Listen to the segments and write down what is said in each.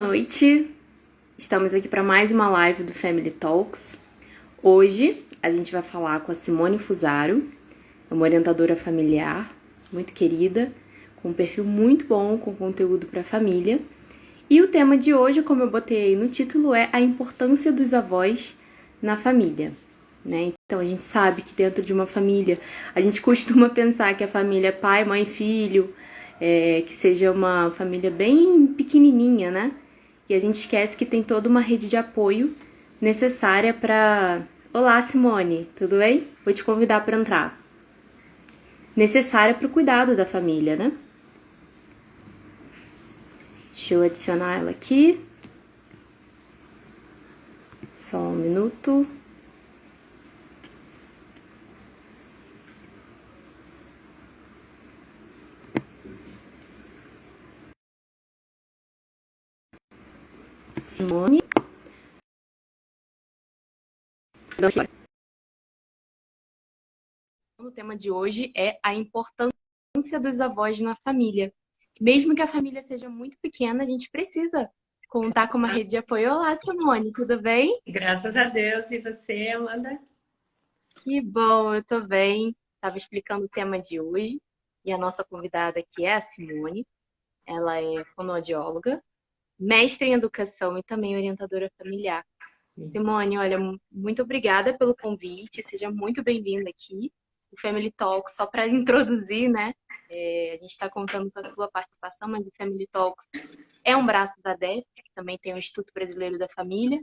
Noite, estamos aqui para mais uma live do Family Talks. Hoje a gente vai falar com a Simone Fusaro, uma orientadora familiar muito querida, com um perfil muito bom, com conteúdo para a família. E o tema de hoje, como eu botei aí no título, é a importância dos avós na família. Né? Então a gente sabe que dentro de uma família, a gente costuma pensar que a família é pai, mãe, filho, que seja uma família bem pequenininha, né? E a gente esquece que tem toda uma rede de apoio necessária para... Olá, Simone, tudo bem? Vou te convidar para entrar. Necessária para o cuidado da família, né? Deixa eu adicionar ela aqui. Só um minuto. Simone. O tema de hoje é a importância dos avós na família. Mesmo que a família seja muito pequena, a gente precisa contar com uma rede de apoio. Olá, Simone, tudo bem? Graças a Deus. E você, Amanda? Que bom, eu tô bem. Estava explicando o tema de hoje e a nossa convidada aqui é a Simone. Ela é fonoaudióloga, mestre em educação e também orientadora familiar. Simone, olha, muito obrigada pelo convite, seja muito bem-vinda aqui. O Family Talks, só para introduzir, né? A gente está contando com a sua participação, mas o Family Talks é um braço da DEF, que também tem o Instituto Brasileiro da Família,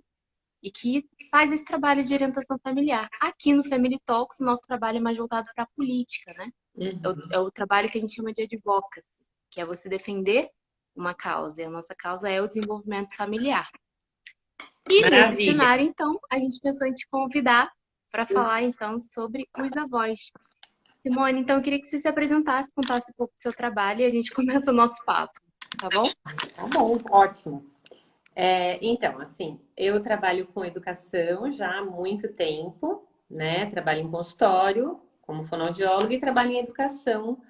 e que faz esse trabalho de orientação familiar. Aqui no Family Talks, o nosso trabalho é mais voltado para a política, né? Uhum. É o trabalho que a gente chama de advocacy, que é você defender uma causa, e a nossa causa é o desenvolvimento familiar. E nesse Maravilha. cenário, então, a gente pensou em te convidar para falar, então, sobre os avós. Simone, então, eu queria que você se apresentasse, contasse um pouco do seu trabalho e a gente começa o nosso papo, tá bom? Tá bom, ótimo. Então, assim, eu trabalho com educação já há muito tempo, né? Trabalho em consultório como fonoaudióloga e trabalho em educação,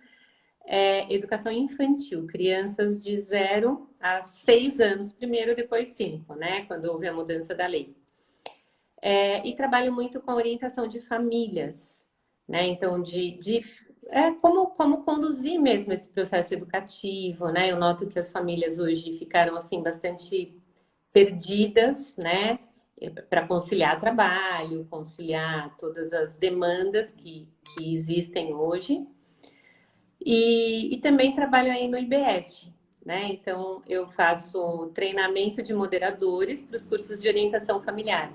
educação infantil, crianças de 0 a 6 anos, primeiro, depois 5, né? Quando houve a mudança da lei. E trabalho muito com a orientação de famílias, né? Então, como conduzir mesmo esse processo educativo, né? Eu noto que as famílias hoje ficaram, assim, bastante perdidas, né? Para conciliar trabalho, conciliar todas as demandas que existem hoje. E também trabalho aí no IBF, né? Então, eu faço treinamento de moderadores para os cursos de orientação familiar,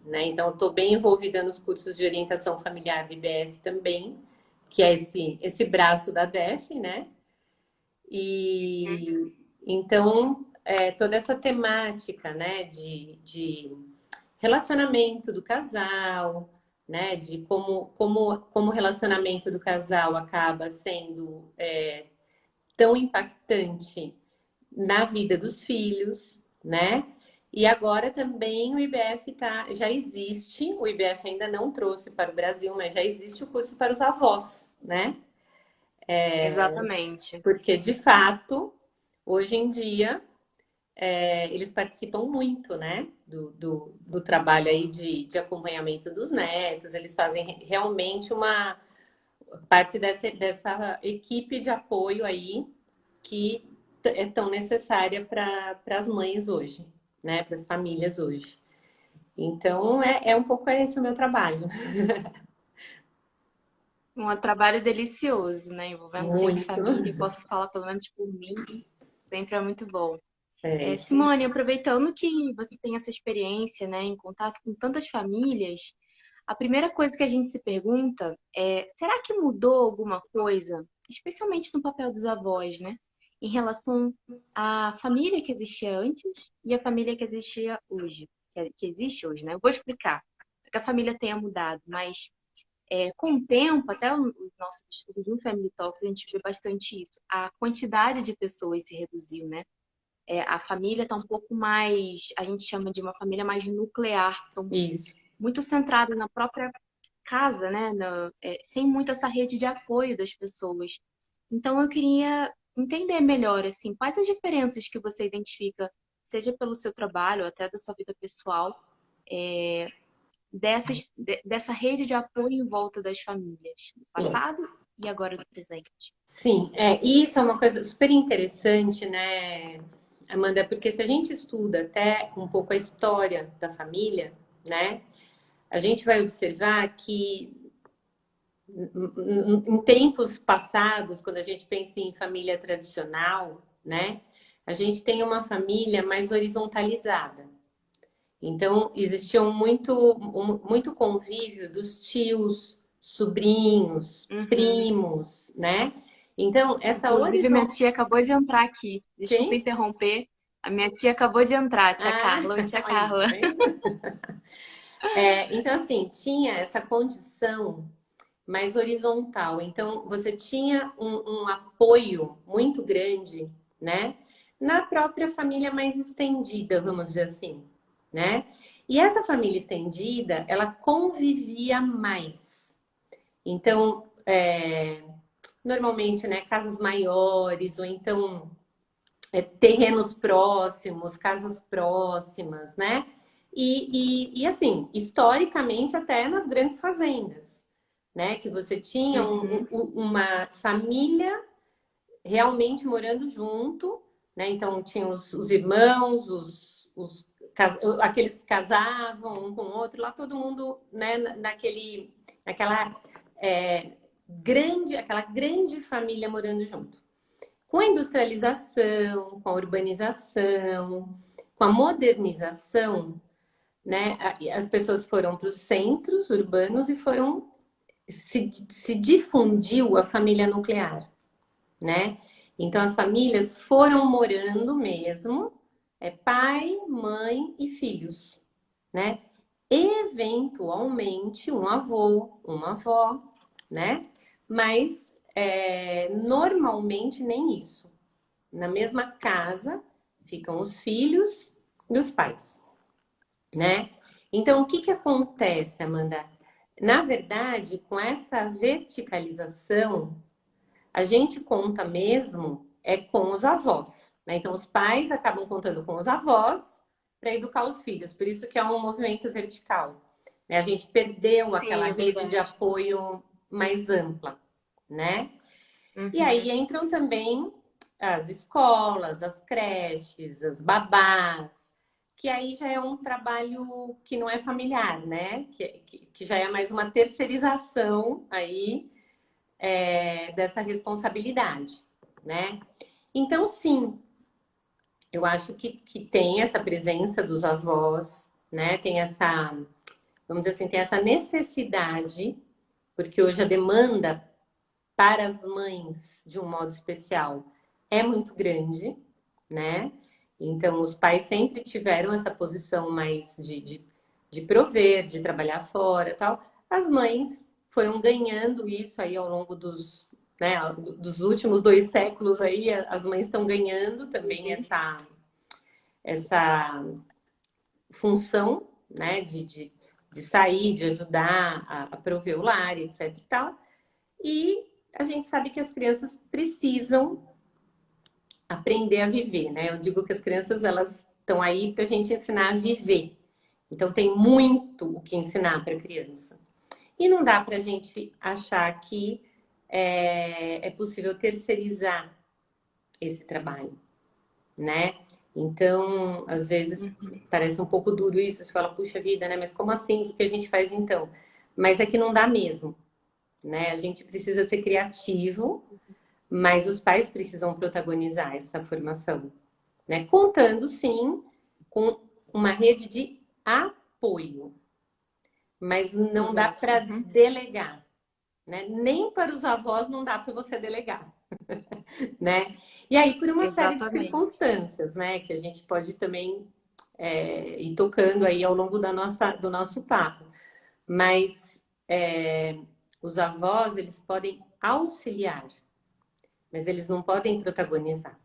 né? Então, estou bem envolvida nos cursos de orientação familiar do IBF também, que é esse braço da DEF, né? E então, toda essa temática, né, de relacionamento do casal, né, de como o relacionamento do casal acaba sendo tão impactante na vida dos filhos, né? E agora também o IBF já existe, o IBF ainda não trouxe para o Brasil, mas já existe o curso para os avós, né? Exatamente. Porque de fato, hoje em dia, eles participam muito, né? Do trabalho aí de acompanhamento dos netos, eles fazem realmente uma parte dessa equipe de apoio aí que é tão necessária para as mães hoje, né? Para as famílias hoje. Então, um pouco esse o meu trabalho. Um trabalho delicioso, né? Envolvendo sempre Muito. família. Eu posso falar pelo menos por mim, sempre é muito bom. É isso. Simone, aproveitando que você tem essa experiência, né, em contato com tantas famílias, a primeira coisa que a gente se pergunta é: será que mudou alguma coisa, especialmente no papel dos avós, né, em relação à família que existia antes e à família que existia hoje, que existe hoje, né? Eu vou explicar, porque a família tenha mudado, mas com o tempo, até os nossos estudos no Family Talks, a gente vê bastante isso. A quantidade de pessoas se reduziu, né? A família está um pouco mais, a gente chama de uma família mais nuclear, então, Isso. muito centrada na própria casa, né? Sem muito essa rede de apoio das pessoas. Então, eu queria entender melhor, assim, quais as diferenças que você identifica, seja pelo seu trabalho ou até da sua vida pessoal, dessa rede de apoio em volta das famílias, do passado e agora do presente. Sim, e isso é uma coisa super interessante, né, Amanda? Porque se a gente estuda até um pouco a história da família, né, a gente vai observar que em tempos passados, quando a gente pensa em família tradicional, né, a gente tem uma família mais horizontalizada. Então, existiam muito convívio dos tios, sobrinhos, Uhum. primos, né? Então, essa Inclusive, minha horizontal. tia acabou de entrar aqui. Desculpa Quem? interromper. A minha tia acabou de entrar, tia Ah, Carla. Oi, tia aí, tá Carla. vendo? Então, assim, tinha essa condição mais horizontal. Então, você tinha um apoio muito grande, né? Na própria família mais estendida, vamos dizer assim, né? E essa família estendida, ela convivia mais. Então, normalmente, né, casas maiores, ou então terrenos próximos, casas próximas, né? E assim, historicamente, até nas grandes fazendas, né? Que você tinha Uhum. uma família realmente morando junto, né? Então, tinha os irmãos, aqueles que casavam um com o outro, lá todo mundo, né? Naquela aquela grande família morando junto. Com a industrialização, com a urbanização, com a modernização, né, as pessoas foram para os centros urbanos e se difundiu a família nuclear, né? Então as famílias foram morando mesmo, pai, mãe e filhos, né? Eventualmente um avô, uma avó, né? Mas normalmente nem isso. Na mesma casa ficam os filhos e os pais, né? Então, o que que acontece, Amanda? Na verdade, com essa verticalização, a gente conta mesmo com os avós, né? Então, os pais acabam contando com os avós para educar os filhos. Por isso que é um movimento vertical, né? A gente perdeu Sim, aquela é rede de verdade. apoio mais ampla, né? E aí Uhum. entram também as escolas, as creches, as babás, que aí já é um trabalho que não é familiar, né? Que já é mais uma terceirização aí dessa responsabilidade, né? Então, sim, eu acho que tem essa presença dos avós, né? Tem essa, vamos dizer assim, tem essa necessidade, porque hoje a demanda para as mães, de um modo especial, é muito grande, né? Então, os pais sempre tiveram essa posição mais de prover, de trabalhar fora e tal. As mães foram ganhando isso aí ao longo né, dos últimos 2 séculos aí, as mães estão ganhando também essa função, né, de sair, de ajudar a prover o lar, etc e tal. E a gente sabe que as crianças precisam aprender a viver, né? Eu digo que as crianças elas estão aí para a gente ensinar a viver. Então tem muito o que ensinar para a criança. E não dá para a gente achar que é possível terceirizar esse trabalho, né? Então, às vezes Uhum. parece um pouco duro isso, você fala, puxa vida, né? Mas como assim? O que a gente faz então? Mas é que não dá mesmo, né? A gente precisa ser criativo, mas os pais precisam protagonizar essa formação, né? Contando, sim, com uma rede de apoio, mas não dá Exato. para Uhum. delegar, né? Nem para os avós não dá para você delegar, né? E aí, por uma série de Exatamente. circunstâncias, né? Que a gente pode também ir tocando aí ao longo do nosso papo. Mas os avós, eles podem auxiliar, mas eles não podem protagonizar,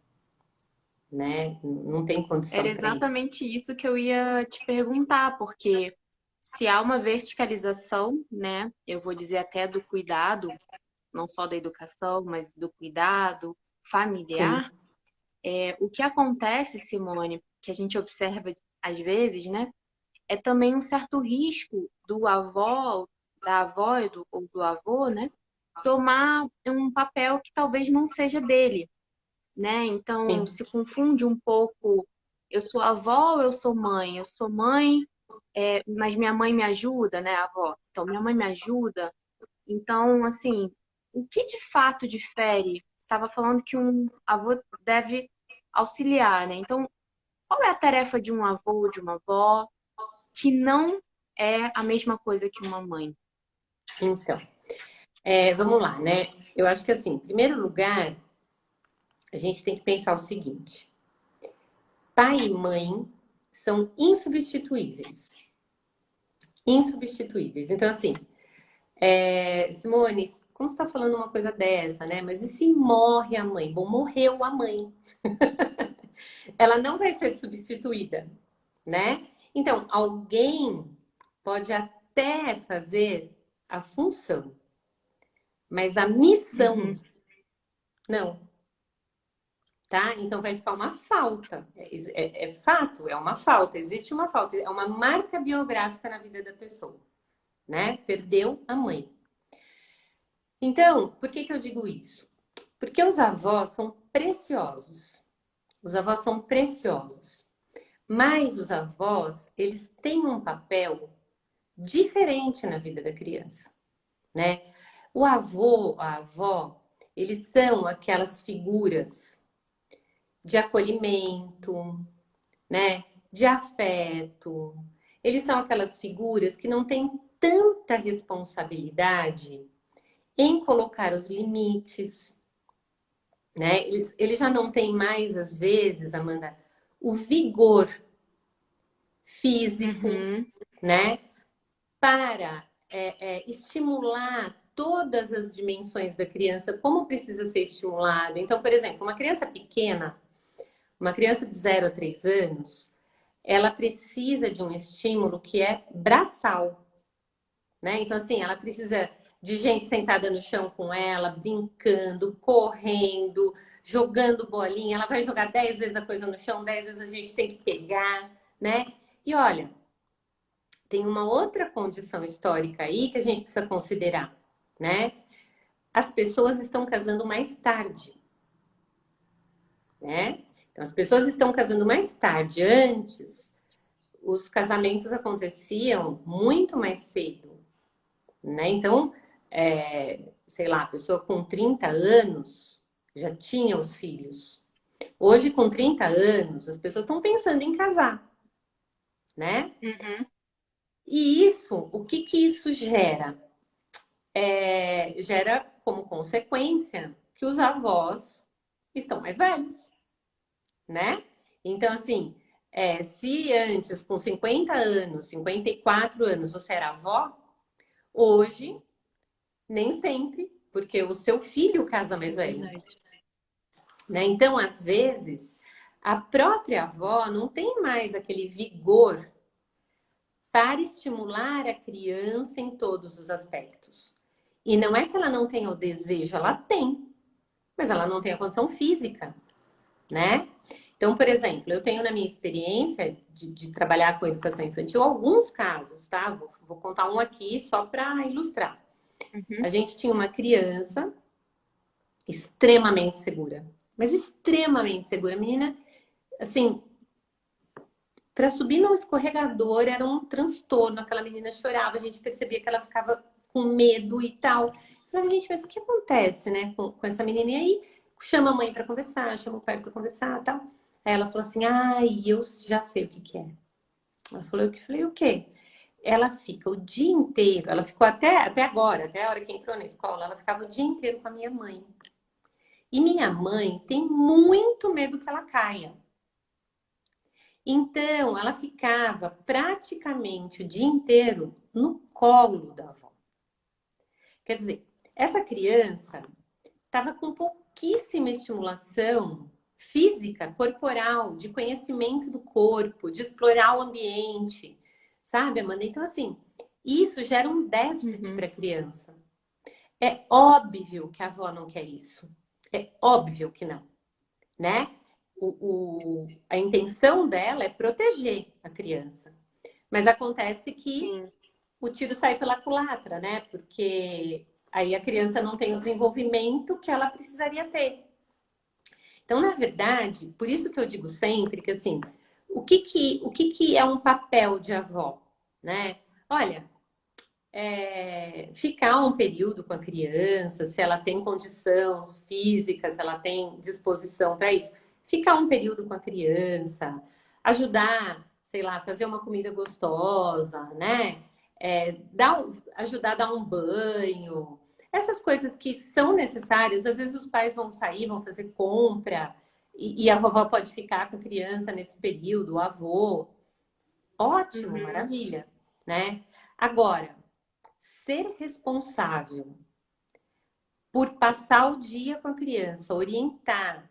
né? Não tem Era condição para isso. exatamente isso que eu ia te perguntar, porque se há uma verticalização, né, eu vou dizer até do cuidado, não só da educação, mas do cuidado, Sim, familiar, o que acontece, Simone, que a gente observa às vezes, né, é também um certo risco do avó, da avó ou do avô, né, tomar um papel que talvez não seja dele, né? Então sim. se confunde um pouco. Eu sou avó ou eu sou mãe? Eu sou mãe, mas minha mãe me ajuda, né, avó? Então minha mãe me ajuda. Então, assim, o que de fato difere? Você estava falando que um avô deve auxiliar, né? Então, qual é a tarefa de um avô ou de uma avó que não é a mesma coisa que uma mãe? Então, vamos lá, né? Eu acho que assim, em primeiro lugar, a gente tem que pensar o seguinte: pai e mãe são insubstituíveis. Insubstituíveis. Então, assim, Simone, como você está falando uma coisa dessa, né? Mas e se morre a mãe? Bom, morreu a mãe. Ela não vai ser substituída, né? Então, alguém pode até fazer a função, mas a missão, Uhum, não, tá? Então vai ficar uma falta. É fato, é uma falta. Existe uma falta, é uma marca biográfica na vida da pessoa, né? Perdeu a mãe. Então, por que que eu digo isso? Porque os avós são preciosos. Os avós são preciosos. Mas os avós, eles têm um papel diferente na vida da criança, né? O avô, a avó, eles são aquelas figuras de acolhimento, né? De afeto. Eles são aquelas figuras que não têm tanta responsabilidade em colocar os limites, né? Eles já não têm mais, às vezes, Amanda, o vigor físico, uhum, né? Para estimular todas as dimensões da criança, como precisa ser estimulado. Então, por exemplo, uma criança pequena, uma criança de 0 a 3 anos, ela precisa de um estímulo que é braçal, né? Então, assim, ela precisa de gente sentada no chão com ela, brincando, correndo, jogando bolinha. Ela vai jogar 10 vezes a coisa no chão, 10 vezes a gente tem que pegar, né? E olha, tem uma outra condição histórica aí que a gente precisa considerar, né? As pessoas estão casando mais tarde, né? Então, as pessoas estão casando mais tarde. Antes, os casamentos aconteciam muito mais cedo, né? Então, sei lá, a pessoa com 30 anos já tinha os filhos. Hoje, com 30 anos, as pessoas estão pensando em casar, né? uhum. E isso, o que que isso gera? Gera como consequência que os avós estão mais velhos, né? Então, assim, se antes, com 50 anos, 54 anos, você era avó, hoje, nem sempre, porque o seu filho casa É mais velho, verdade. né? Então, às vezes, a própria avó não tem mais aquele vigor para estimular a criança em todos os aspectos. E não é que ela não tenha o desejo, ela tem, mas ela não tem a condição física, né? Então, por exemplo, eu tenho na minha experiência de trabalhar com educação infantil alguns casos, tá? Vou contar um aqui só para ilustrar. A Uhum. gente tinha uma criança extremamente segura, mas extremamente segura. A menina, assim, para subir no escorregador era um transtorno. Aquela menina chorava, a gente percebia que ela ficava com medo e tal. Eu falei, gente, mas o que acontece, né, com essa menina? E aí chama a mãe para conversar, chama o pai para conversar e tal. Aí ela falou assim: ai, eu já sei o que que é. Ela falou, eu falei, o quê? Ela fica o dia inteiro, ela ficou até agora, até a hora que entrou na escola, ela ficava o dia inteiro com a minha mãe. E minha mãe tem muito medo que ela caia. Então, ela ficava praticamente o dia inteiro no colo da avó. Quer dizer, essa criança estava com pouquíssima estimulação física, corporal, de conhecimento do corpo, de explorar o ambiente, sabe, Amanda? Então, assim, isso gera um déficit Uhum. para a criança. É óbvio que a avó não quer isso. É óbvio que não, né? A intenção dela é proteger a criança. Mas acontece que Sim. o tiro sai pela culatra, né? Porque aí a criança não tem o desenvolvimento que ela precisaria ter. Então, na verdade, por isso que eu digo sempre que assim, o que que é um papel de avó, né? Olha, ficar um período com a criança, se ela tem condição física, se ela tem disposição para isso, ficar um período com a criança, ajudar, sei lá, fazer uma comida gostosa, né? Ajudar a dar um banho, essas coisas que são necessárias. Às vezes os pais vão sair, vão fazer compra, e a vovó pode ficar com a criança nesse período, o avô. Ótimo, Uhum. maravilha, né? Agora, ser responsável por passar o dia com a criança, orientar,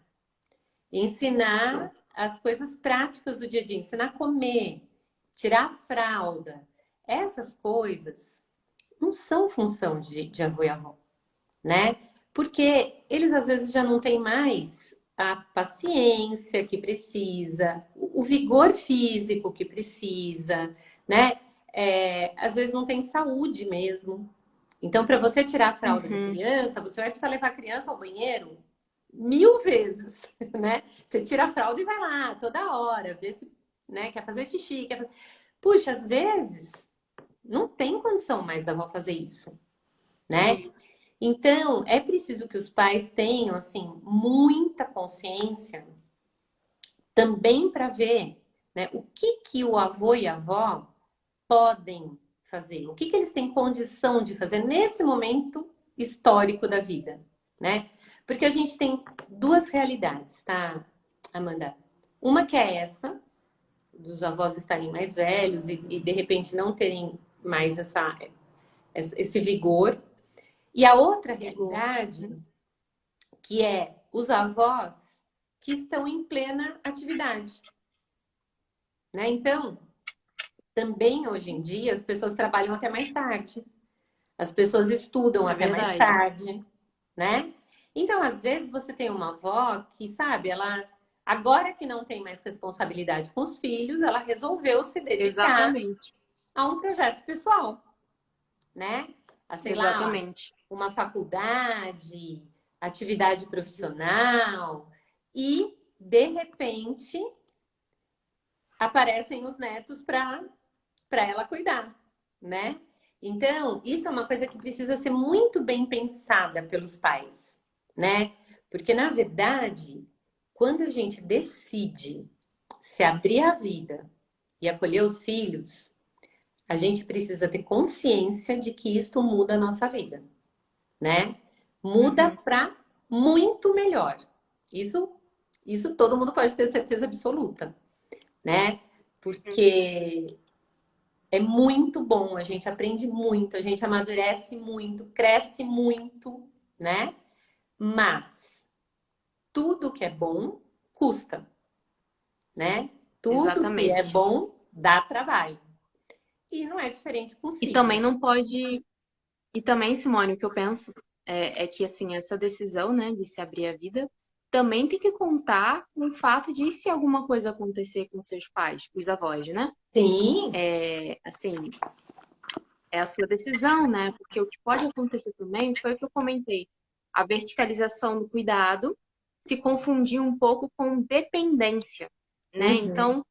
ensinar as coisas práticas do dia a dia, ensinar a comer, tirar a fralda, essas coisas não são função de avô e avó, né? Porque eles às vezes já não têm mais a paciência que precisa, o vigor físico que precisa, né? Às vezes não tem saúde mesmo. Então, para você tirar a fralda da Uhum. criança, você vai precisar levar a criança ao banheiro 1000 vezes, né? Você tira a fralda e vai lá toda hora, vê se, né, quer fazer xixi, Puxa, às vezes não tem condição mais da avó fazer isso, né? Então, é preciso que os pais tenham, assim, muita consciência também para ver, né, o que que o avô e a avó podem fazer, o que que eles têm condição de fazer nesse momento histórico da vida, né? Porque a gente tem duas realidades, tá, Amanda? Uma que é essa, dos avós estarem mais velhos e de repente não terem mais esse vigor. E a outra Vigor. realidade, Uhum. que é os avós que estão em plena atividade, né? Então, também hoje em dia as pessoas trabalham até mais tarde. As pessoas estudam É até mais verdade. tarde, né? Então, às vezes, você tem uma avó que, sabe, ela, agora que não tem mais responsabilidade com os filhos, ela resolveu se dedicar Exatamente. a um projeto pessoal, né? A, sei lá, Exatamente. uma faculdade, atividade profissional, e, de repente, aparecem os netos para ela cuidar, né? Então, isso é uma coisa que precisa ser muito bem pensada pelos pais, né? Porque, na verdade, quando a gente decide se abrir a vida e acolher os filhos, a gente precisa ter consciência de que isto muda a nossa vida, né? Muda Uhum. para muito melhor. Isso, isso todo mundo pode ter certeza absoluta, né? Porque é muito bom, a gente aprende muito, a gente amadurece muito, cresce muito, né? Mas tudo que é bom custa, né? Tudo que é Exatamente. bom dá trabalho. E não é diferente com os E também filhos. não pode. E também, Simone, o que eu penso é que assim, essa decisão, né, de se abrir a vida, também tem que contar com o fato de se alguma coisa acontecer com seus pais, os avós, né? Sim, Assim, é a sua decisão, né? Porque o que pode acontecer também foi o que eu comentei. A verticalização do cuidado se confundir um pouco com dependência, né? uhum. Então,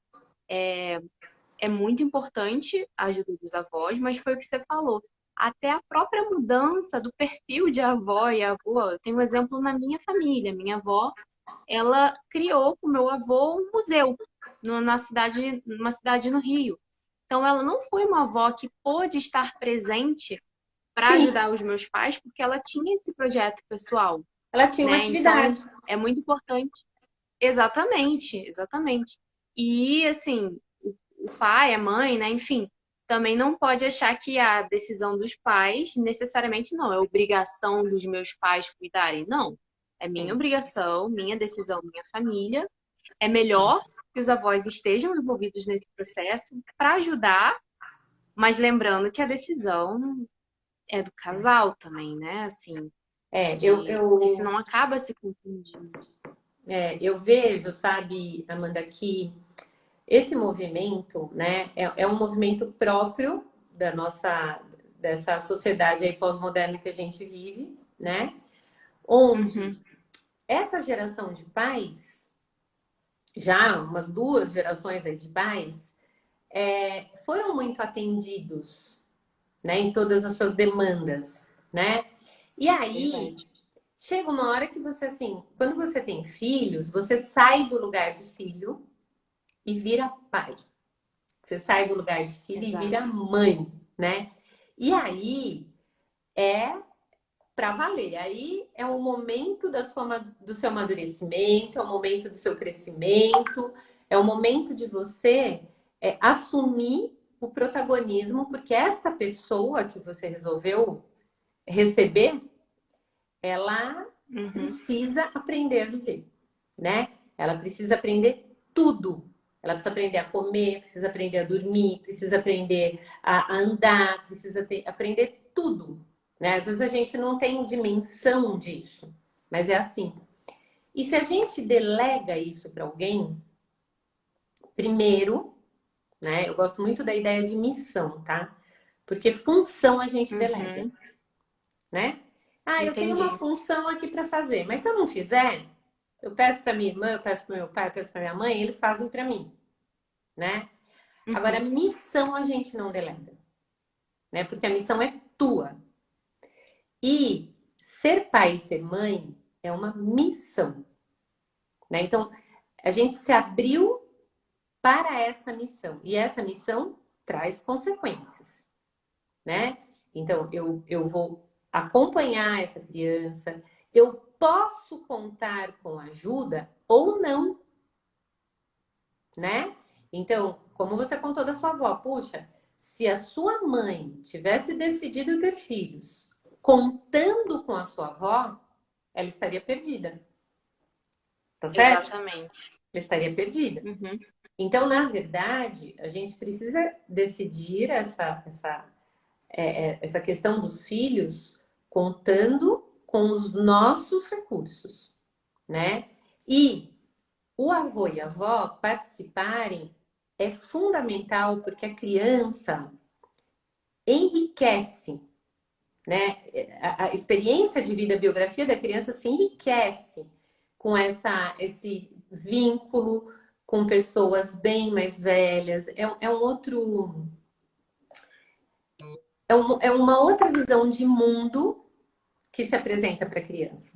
é muito importante a ajuda dos avós, mas foi o que você falou. Até a própria mudança do perfil de avó e avô. Eu tenho um exemplo na minha família. Minha avó, ela criou com meu avô um museu na cidade, numa cidade no Rio. Então, ela não foi uma avó que pôde estar presente para Sim, ajudar os meus pais, porque ela tinha esse projeto pessoal, ela tinha uma né? Então, atividade. é muito importante. Exatamente, exatamente. E, assim, o pai, a mãe, né? Enfim, também não pode achar que a decisão dos pais necessariamente não, é obrigação dos meus pais cuidarem. Não. É minha Sim. obrigação, minha decisão, minha família. É melhor que os avós estejam envolvidos nesse processo para ajudar, mas lembrando que a decisão é do casal também, né? Assim, É, Porque senão acaba se confundindo. eu vejo, sabe, Amanda, que esse movimento, né, é um movimento próprio dessa sociedade aí pós-moderna que a gente vive, né? Onde Uhum, essa geração de pais, já umas duas gerações aí de pais, foram muito atendidos, né, em todas as suas demandas, né? E aí verdade. chega uma hora que você, assim, quando você tem filhos, você sai do lugar de filho e vira pai. Você sai do lugar de filho e vira Exato. mãe, né? E aí é para valer. Aí é o momento do seu amadurecimento, é o momento do seu crescimento, é o momento de você assumir o protagonismo, porque esta pessoa que você resolveu receber, ela Uhum, precisa aprender a viver, né? Ela precisa aprender tudo. Ela precisa aprender a comer, precisa aprender a dormir, precisa aprender a andar, aprender tudo, né? Às vezes a gente não tem dimensão disso, mas é assim. E se a gente delega isso para alguém, primeiro, né? Eu gosto muito da ideia de missão, tá? Porque função a gente delega, uhum, né? Ah, eu tenho uma entendi. função aqui para fazer, mas se eu não fizer, eu peço para minha irmã, eu peço para meu pai, eu peço para minha mãe, eles fazem para mim, né? Agora, Uhum, missão a gente não delega, né? Porque a missão é tua. E ser pai e ser mãe é uma missão, né? Então, a gente se abriu para esta missão e essa missão traz consequências, né? Então, eu vou acompanhar essa criança, eu posso contar com ajuda ou não, né? Então, como você contou da sua avó, puxa, se a sua mãe tivesse decidido ter filhos contando com a sua avó, ela estaria perdida, tá certo? exatamente. Ela estaria perdida. Uhum, Então, na verdade, a gente precisa decidir essa questão dos filhos contando com os nossos recursos, né? E o avô e a avó participarem é fundamental porque a criança enriquece, né? A experiência de vida, a biografia da criança se enriquece com esse vínculo com pessoas bem mais velhas. É um outro, é uma outra visão de mundo que se apresenta para a criança,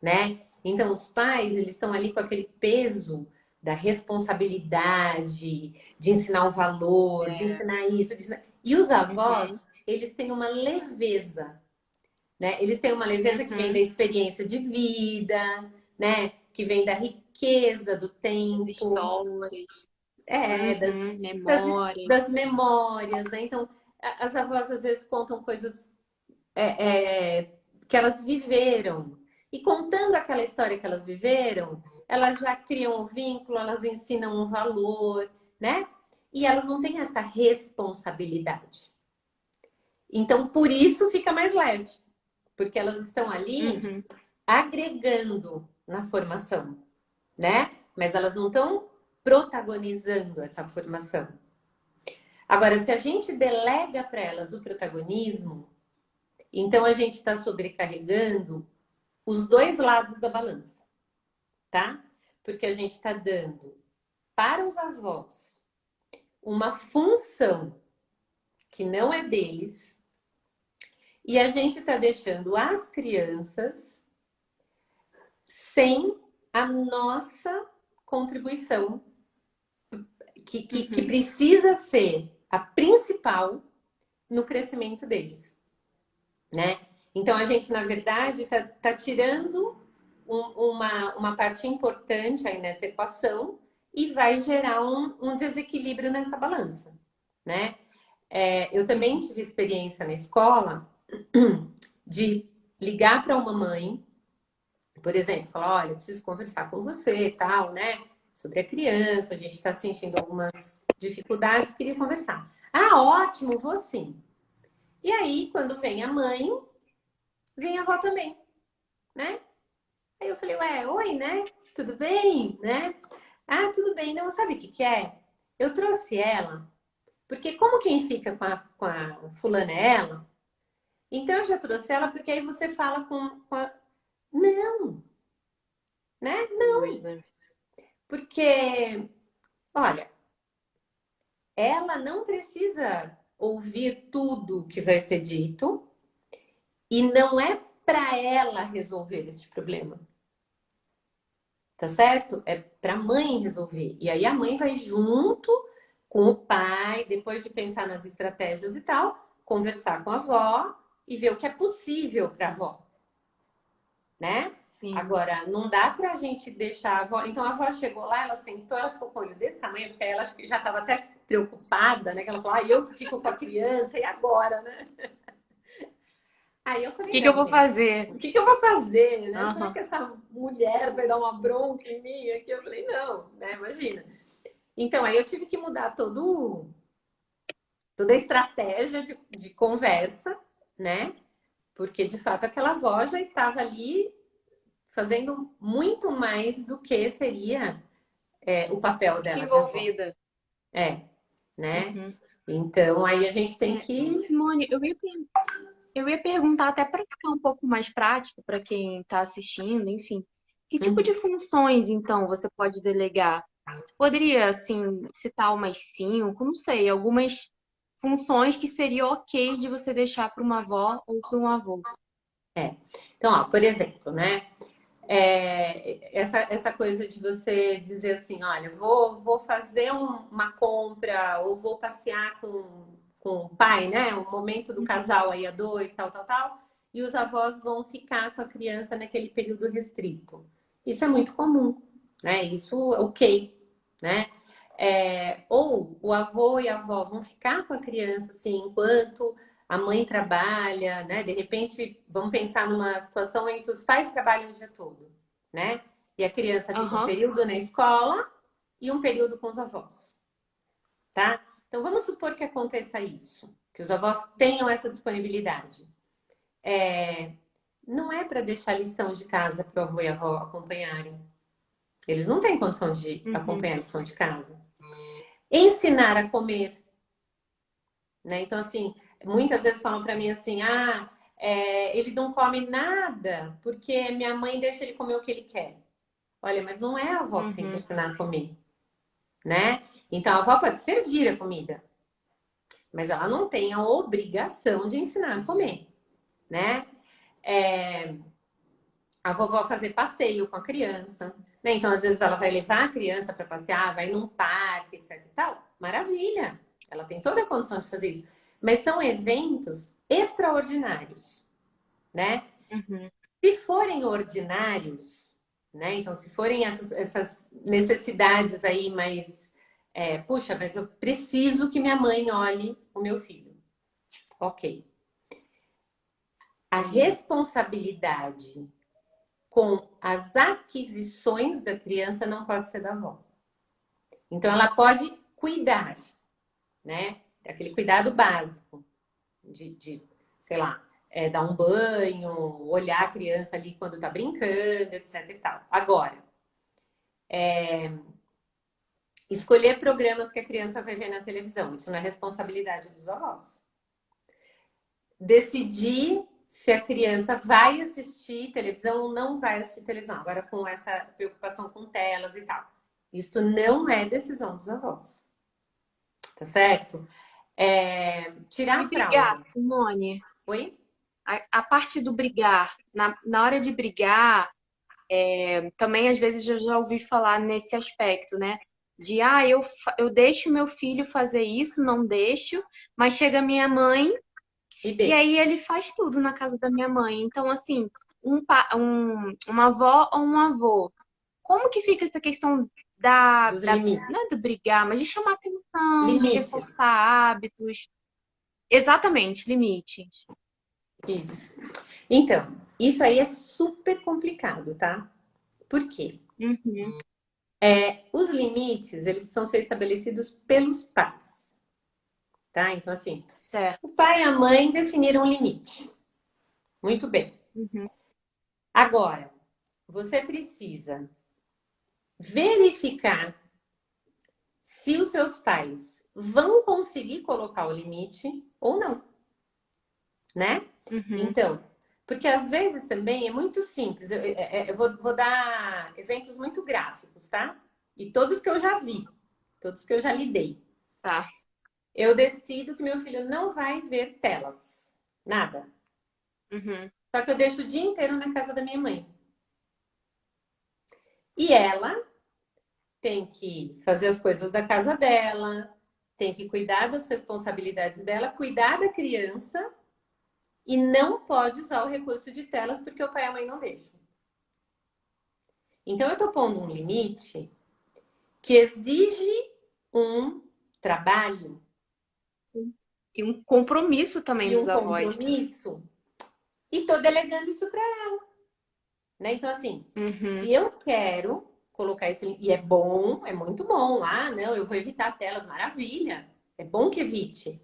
né? Então, os pais, eles estão ali com aquele peso da responsabilidade, de ensinar o valor, de é, ensinar isso, e os uhum, avós, eles têm uma leveza, né? Eles têm uma leveza que vem da uhum. experiência de vida, né? Que vem da riqueza do As tempo, histórias, é, uhum, memória. das memórias, né? Então, as avós às vezes contam coisas que elas viveram. E contando aquela história que elas viveram, elas já criam um vínculo, elas ensinam um valor, né? E elas não têm essa responsabilidade. Então, por isso fica mais leve, porque elas estão ali Uhum, agregando na formação, né? Mas elas não estão protagonizando essa formação. Agora, se a gente delega para elas o protagonismo, então a gente está sobrecarregando os dois lados da balança, tá? Porque a gente está dando para os avós uma função que não é deles e a gente está deixando as crianças sem a nossa contribuição, que uhum, precisa ser a principal no crescimento deles, né? Então a gente, na verdade, tá tirando uma parte importante aí nessa equação e vai gerar um desequilíbrio nessa balança, né? Eu também uhum, tive experiência na escola de ligar para uma mãe, por exemplo, falar, olha, eu preciso conversar com você, tal, né? Sobre a criança, a gente está sentindo algumas dificuldades, queria conversar. Ah, ótimo, vou sim. E aí, quando vem a mãe, vem a avó também. né? Aí eu falei, ué, oi, né? Tudo bem, né? Ah, tudo bem. Não, sabe o que que é? Eu trouxe ela, porque como quem fica com a fulana é ela, então eu já trouxe ela porque aí você fala com a... Não, né? Doida. Porque, olha, ela não precisa ouvir tudo que vai ser dito e não é para ela resolver este problema. Tá certo? É para a mãe resolver. E aí a mãe vai junto com o pai, depois de pensar nas estratégias e tal, conversar com a avó e ver o que é possível para a avó, né? Sim. Agora, não dá pra gente deixar a avó. Então a avó chegou lá, ela sentou, ela ficou com o olho desse tamanho, porque aí ela acho que já estava até preocupada, né? Que ela falou, ah, eu que fico com a criança, e agora, né? Aí eu O falei, que que eu não, vou gente, fazer? o que que eu vou fazer, né? Será Aham. que essa mulher vai dar uma bronca em mim aqui? Eu falei, não, né? Imagina. Então, aí eu tive que mudar toda a estratégia de conversa, né? Porque, de fato, aquela avó já estava ali fazendo muito mais do que seria o papel dela de avó. Envolvida. É, né? Uhum. Então, aí a gente tem É, que... Simone, eu ia perguntar até para ficar um pouco mais prático para quem está assistindo, enfim. Que tipo de Uhum. funções, então, você pode delegar? Você poderia, assim, citar umas cinco, não sei, algumas funções que seria ok de você deixar para uma avó ou para um avô. É. Então, ó, por exemplo, né? Essa coisa de você dizer assim, olha, vou fazer uma compra ou vou passear com o pai, né? O momento do casal aí a dois, tal, tal, tal, e os avós vão ficar com a criança naquele período restrito. Isso é muito comum, né? Isso é ok, né? Ou o avô e a avó vão ficar com a criança assim enquanto a mãe trabalha, né? De repente, vamos pensar numa situação em que os pais trabalham o dia todo, né? E a criança fica um Aham. período na escola e um período com os avós, tá? Então vamos supor que aconteça isso, que os avós tenham essa disponibilidade. Não é para deixar lição de casa para o avô e a avó acompanharem. Eles não têm condição de Uhum. acompanhar a lição de casa. Ensinar a comer, né? Então, assim, muitas vezes falam para mim assim: ah, ele não come nada porque minha mãe deixa ele comer o que ele quer. Olha, mas não é a avó que tem que Uhum. ensinar a comer, né? Então, a avó pode servir a comida, mas ela não tem a obrigação de ensinar a comer, né? É, a vovó fazer passeio com a criança, né? Então, às vezes, ela vai levar a criança para passear, vai num parque, etc e tal. Maravilha! Ela tem toda a condição de fazer isso. Mas são eventos extraordinários, né? Uhum. Se forem ordinários, né? Então, se forem essas necessidades aí mais... puxa, mas eu preciso que minha mãe olhe o meu filho. Ok. A responsabilidade com as aquisições da criança não pode ser da avó. Então, ela pode cuidar, né? Aquele cuidado básico de sei lá, dar um banho, olhar a criança ali quando tá brincando, etc e tal. Agora, escolher programas que a criança vai ver na televisão, isso não é responsabilidade dos avós. Decidir se a criança vai assistir televisão ou não vai assistir televisão. Agora, com essa preocupação com telas e tal. Isso não é decisão dos avós, tá certo? Tirar E a brigar, fralda. Simone? Oi? A parte do brigar, na hora de brigar, também às vezes eu já ouvi falar nesse aspecto, né? De, eu deixo meu filho fazer isso, não deixo, mas chega minha mãe E e aí deixa. ele faz tudo na casa da minha mãe. Então, assim, uma avó ou um avô, como que fica essa questão Dos limites. não é do brigar, mas de chamar atenção, de Limites. reforçar hábitos? Exatamente, limites. Isso. Então, isso aí é super complicado, tá? Por quê? Uhum, Os limites, eles precisam ser estabelecidos pelos pais, tá? Então, assim, certo. o pai e a mãe definiram um limite. Muito bem. Uhum, Agora, você precisa verificar se os seus pais vão conseguir colocar o limite ou não, né? Uhum. Então, porque às vezes também é muito simples. Eu vou dar exemplos muito gráficos, tá? E todos que eu já vi, todos que eu já lidei. Tá. Eu decido que meu filho não vai ver telas, nada. Uhum. Só que eu deixo o dia inteiro na casa da minha mãe. E ela tem que fazer as coisas da casa dela, tem que cuidar das responsabilidades dela, cuidar da criança e não pode usar o recurso de telas porque o pai e a mãe não deixam. Então eu tô pondo um limite que exige um trabalho E um compromisso também e dos um avós, né? compromisso e tô delegando isso para ela, né? Então assim, Uhum. se eu quero colocar esse e é bom, é muito bom. Ah, não, eu vou evitar telas, maravilha. É bom que evite.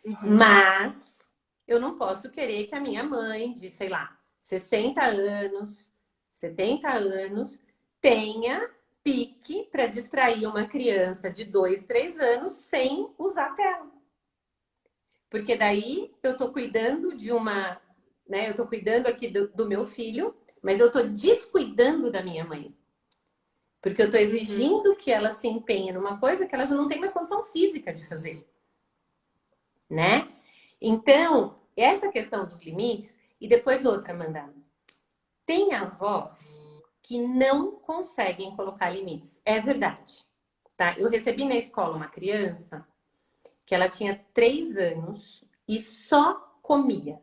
Uhum. Mas eu não posso querer que a minha mãe, de, sei lá, 60 anos, 70 anos, tenha pique para distrair uma criança de 2, 3 anos sem usar tela. Porque daí eu estou cuidando de uma, né? Eu estou cuidando aqui do meu filho, mas eu estou descuidando da minha mãe. Porque eu estou Uhum. exigindo que ela se empenhe numa coisa que ela já não tem mais condição física de fazer, né? Então, essa questão dos limites, e depois outra, Amanda. Tem avós que não conseguem colocar limites. É verdade, tá? Eu recebi na escola uma criança que ela tinha 3 anos e só comia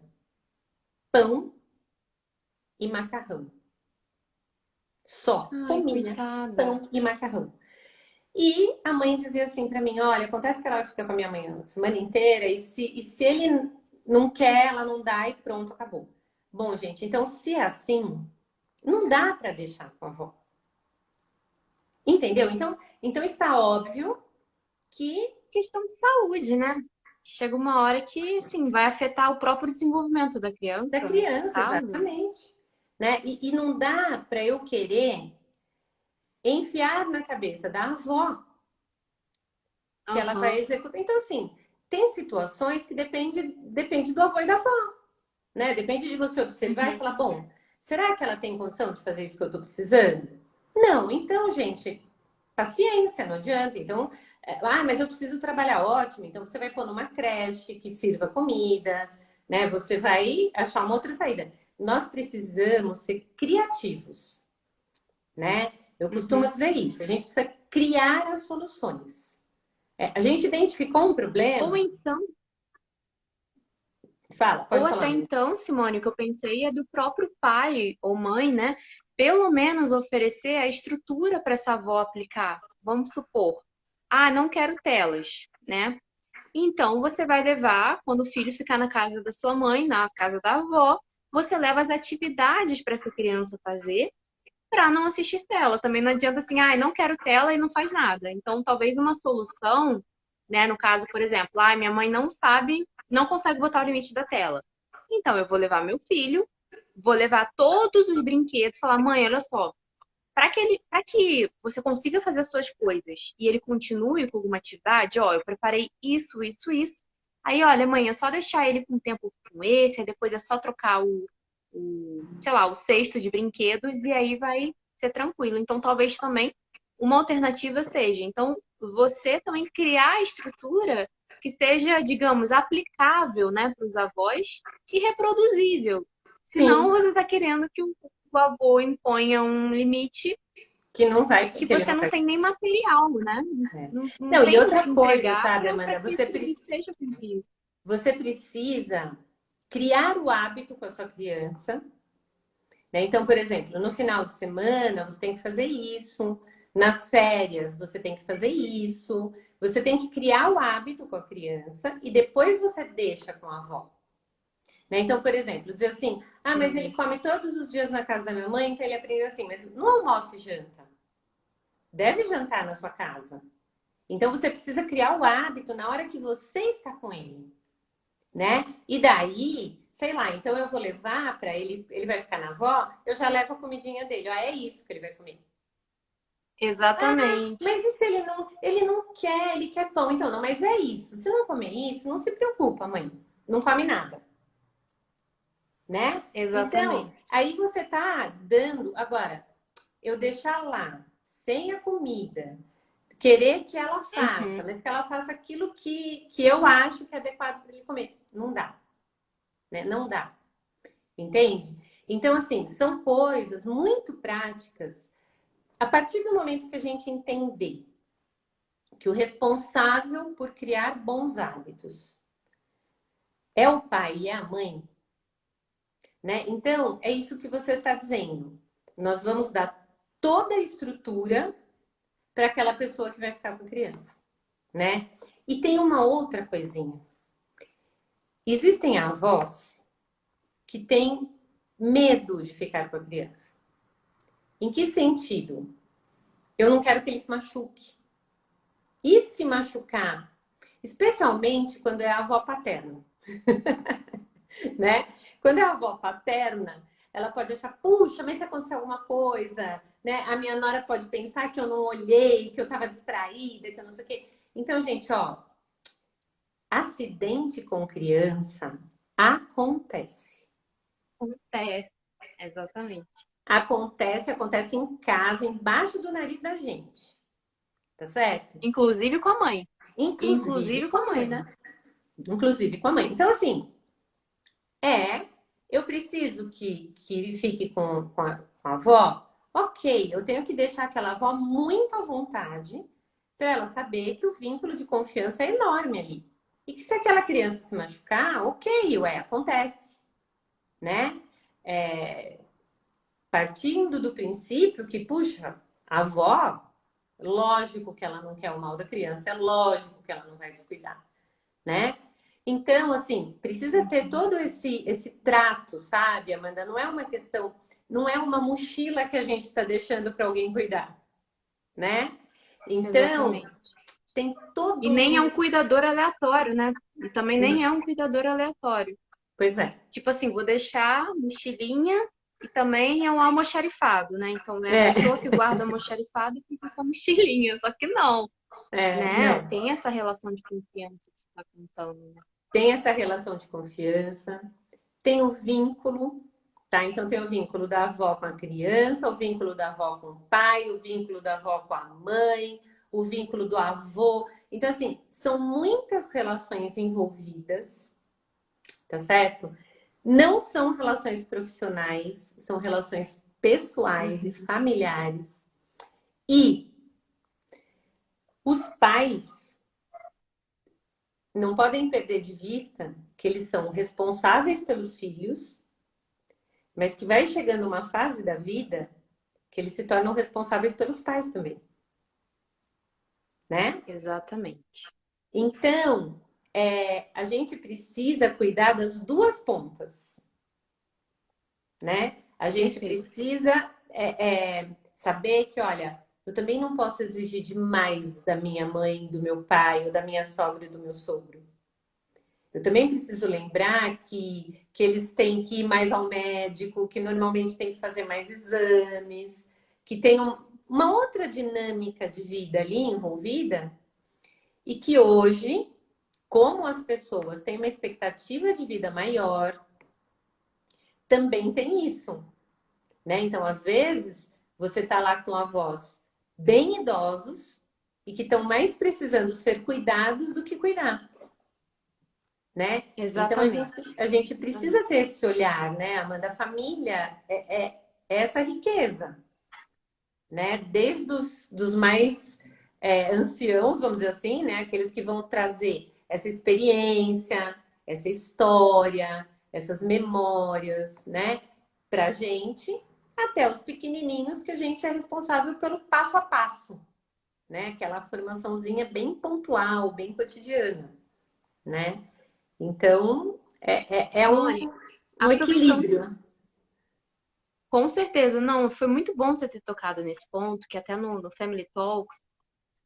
pão e macarrão. Só Ai, comia coitada. pão e macarrão. E a mãe dizia assim para mim: olha, acontece que ela fica com a minha mãe a semana inteira e se ele não quer, ela não dá e pronto, acabou. Bom, gente, então se é assim, não dá para deixar com a avó. Entendeu? Então está óbvio que Questão de saúde, né? Chega uma hora que, assim, vai afetar o próprio desenvolvimento da da criança, nesse criança, caso. exatamente. Né? E não dá para eu querer enfiar na cabeça da avó que ela vai Aham. executar. Então, assim, tem situações que depende do avô e da avó. Né? Depende de você observar e Uhum. falar, bom, será que ela tem condição de fazer isso que eu estou precisando? Não, então, gente, paciência, não adianta. Então, mas eu preciso trabalhar, ótimo. Então você vai pôr numa creche que sirva comida, né? Você vai achar uma outra saída. Nós precisamos ser criativos, né? Eu costumo Uhum. dizer isso. A gente precisa criar as soluções. A gente identificou um Ou problema. então, Fala, ou pode até falar, Manu. então, Simone, o que eu pensei é do próprio pai ou mãe, né? Pelo menos oferecer a estrutura para essa avó aplicar. Vamos supor, ah, não quero telas, né? Então, você vai levar, quando o filho ficar na casa da sua mãe, na casa da avó, você leva as atividades para essa criança fazer para não assistir tela. Também não adianta assim, ah, não quero tela e não faz nada. Então, talvez uma solução, né, no caso, por exemplo, ah, minha mãe não sabe, não consegue botar o limite da tela. Então, eu vou levar meu filho, vou levar todos os brinquedos, falar, mãe, olha só, para que você consiga fazer as suas coisas e ele continue com alguma atividade, ó, eu preparei isso, isso, isso. Aí, olha, mãe, é só deixar ele com tempo com esse, aí depois é só trocar sei lá, o cesto de brinquedos e aí vai ser tranquilo. Então, talvez também uma alternativa seja, então, você também criar a estrutura que seja, digamos, aplicável, né, para os avós e reproduzível. Senão, Sim, você está querendo que o avô imponha um limite que não vai, que que ele você não não vai. tem nem material, né? É. Não Não, e tem o outra que coisa, entregar sabe, para Amanda, que esse limite seja cumprido. você precisa criar o hábito com a sua criança, né? Então, por exemplo, no final de semana você tem que fazer isso, nas férias você tem que fazer isso, você tem que criar o hábito com a criança e depois você deixa com a avó. Né? Então, por exemplo, dizer assim: ah, mas ele Sim. come todos os dias na casa da minha mãe, então ele aprendeu assim, mas não almoça e janta. Deve jantar na sua casa. Então você precisa criar o hábito na hora que você está com ele. né? E daí, sei lá, então eu vou levar para ele, ele vai ficar na avó, eu já levo a comidinha dele. Ó, é isso que ele vai comer. Exatamente. Mas e se ele não quer, ele quer pão, então não, mas é isso. Se não comer isso, não se preocupa, mãe. Não come nada, né? Então, Exatamente. aí você tá dando, agora, eu deixar lá sem a comida, querer que ela faça, Uhum. mas que ela faça aquilo que eu acho que é adequado para ele comer. Não dá, né? Não dá. Entende? Então, assim, são coisas muito práticas. A partir do momento que a gente entender que o responsável por criar bons hábitos é o pai e a mãe, né? Então, é isso que você está dizendo. Nós vamos dar toda a estrutura para aquela pessoa que vai ficar com a criança, né? E tem uma outra coisinha. Existem avós que têm medo de ficar com a criança. Em que sentido? Eu não quero que ele se machuque. E se machucar? Especialmente quando é a avó paterna, né? Quando é a avó paterna, ela pode achar, puxa, mas se acontecer alguma coisa, né? A minha nora pode pensar que eu não olhei, que eu estava distraída, que eu não sei o quê. Então, gente, ó, acidente com criança acontece. É, exatamente. Acontece em casa, embaixo do nariz da gente, tá certo? Inclusive com a mãe. Inclusive Inclusive com com a a mãe, mãe. né? Inclusive com a mãe. Então, assim, eu preciso que ele fique com a avó. Ok, eu tenho que deixar aquela avó muito à vontade para ela saber que o vínculo de confiança é enorme ali. E que se aquela criança se machucar, ok, ué, acontece, né? É, partindo do princípio que, puxa, a avó, lógico que ela não quer o mal da criança, é lógico que ela não vai descuidar, né? Então, assim, precisa ter Uhum. todo esse trato, sabe, Amanda? Não é uma questão, não é uma mochila que a gente está deixando para alguém cuidar, né? Então, Exatamente. tem E todo nem é um um. cuidador aleatório, né? E também nem é um cuidador aleatório. Pois é. Tipo assim, vou deixar mochilinha e também é um almoxarifado, né? Então é a É, pessoa que guarda almoxarifado e fica com a mochilinha. Só que não, né? não. Tem essa relação de confiança que você está contando, né? Tem essa relação de confiança, tem o vínculo, tá? Então tem o vínculo da avó com a criança, o vínculo da avó com o pai, o vínculo da avó com a mãe, o vínculo do avô. Então, assim, são muitas relações envolvidas, tá certo? Não são relações profissionais, são relações pessoais e Uhum. familiares. E os pais não podem perder de vista que eles são responsáveis pelos filhos, mas que vai chegando uma fase da vida que eles se tornam responsáveis pelos pais também, né? Exatamente. Então, a gente precisa cuidar das duas pontas, né? A gente Perfeito. precisa saber que, olha, eu também não posso exigir demais da minha mãe, do meu pai, ou da minha sogra e do meu sogro. Eu também preciso lembrar que eles têm que ir mais ao médico, que normalmente tem que fazer mais exames, que tem uma outra dinâmica de vida ali envolvida, e que hoje, como as pessoas têm uma expectativa de vida maior, também tem isso, né? Então, às vezes, você tá lá com avós bem idosos e que estão mais precisando ser cuidados do que cuidar, né? Então, Exatamente. a gente Exatamente. precisa ter esse olhar, né, Amanda? A família é essa riqueza, né? Desde os dos mais anciãos, vamos dizer assim, né? Aqueles que vão trazer essa experiência, essa história, essas memórias, né? Pra gente, até os pequenininhos que a gente é responsável pelo passo a passo, né? Aquela formaçãozinha bem pontual, bem cotidiana, né? Então, é Simone, um aproveitando, equilíbrio. com certeza, não, foi muito bom você ter tocado nesse ponto, que até no Family Talks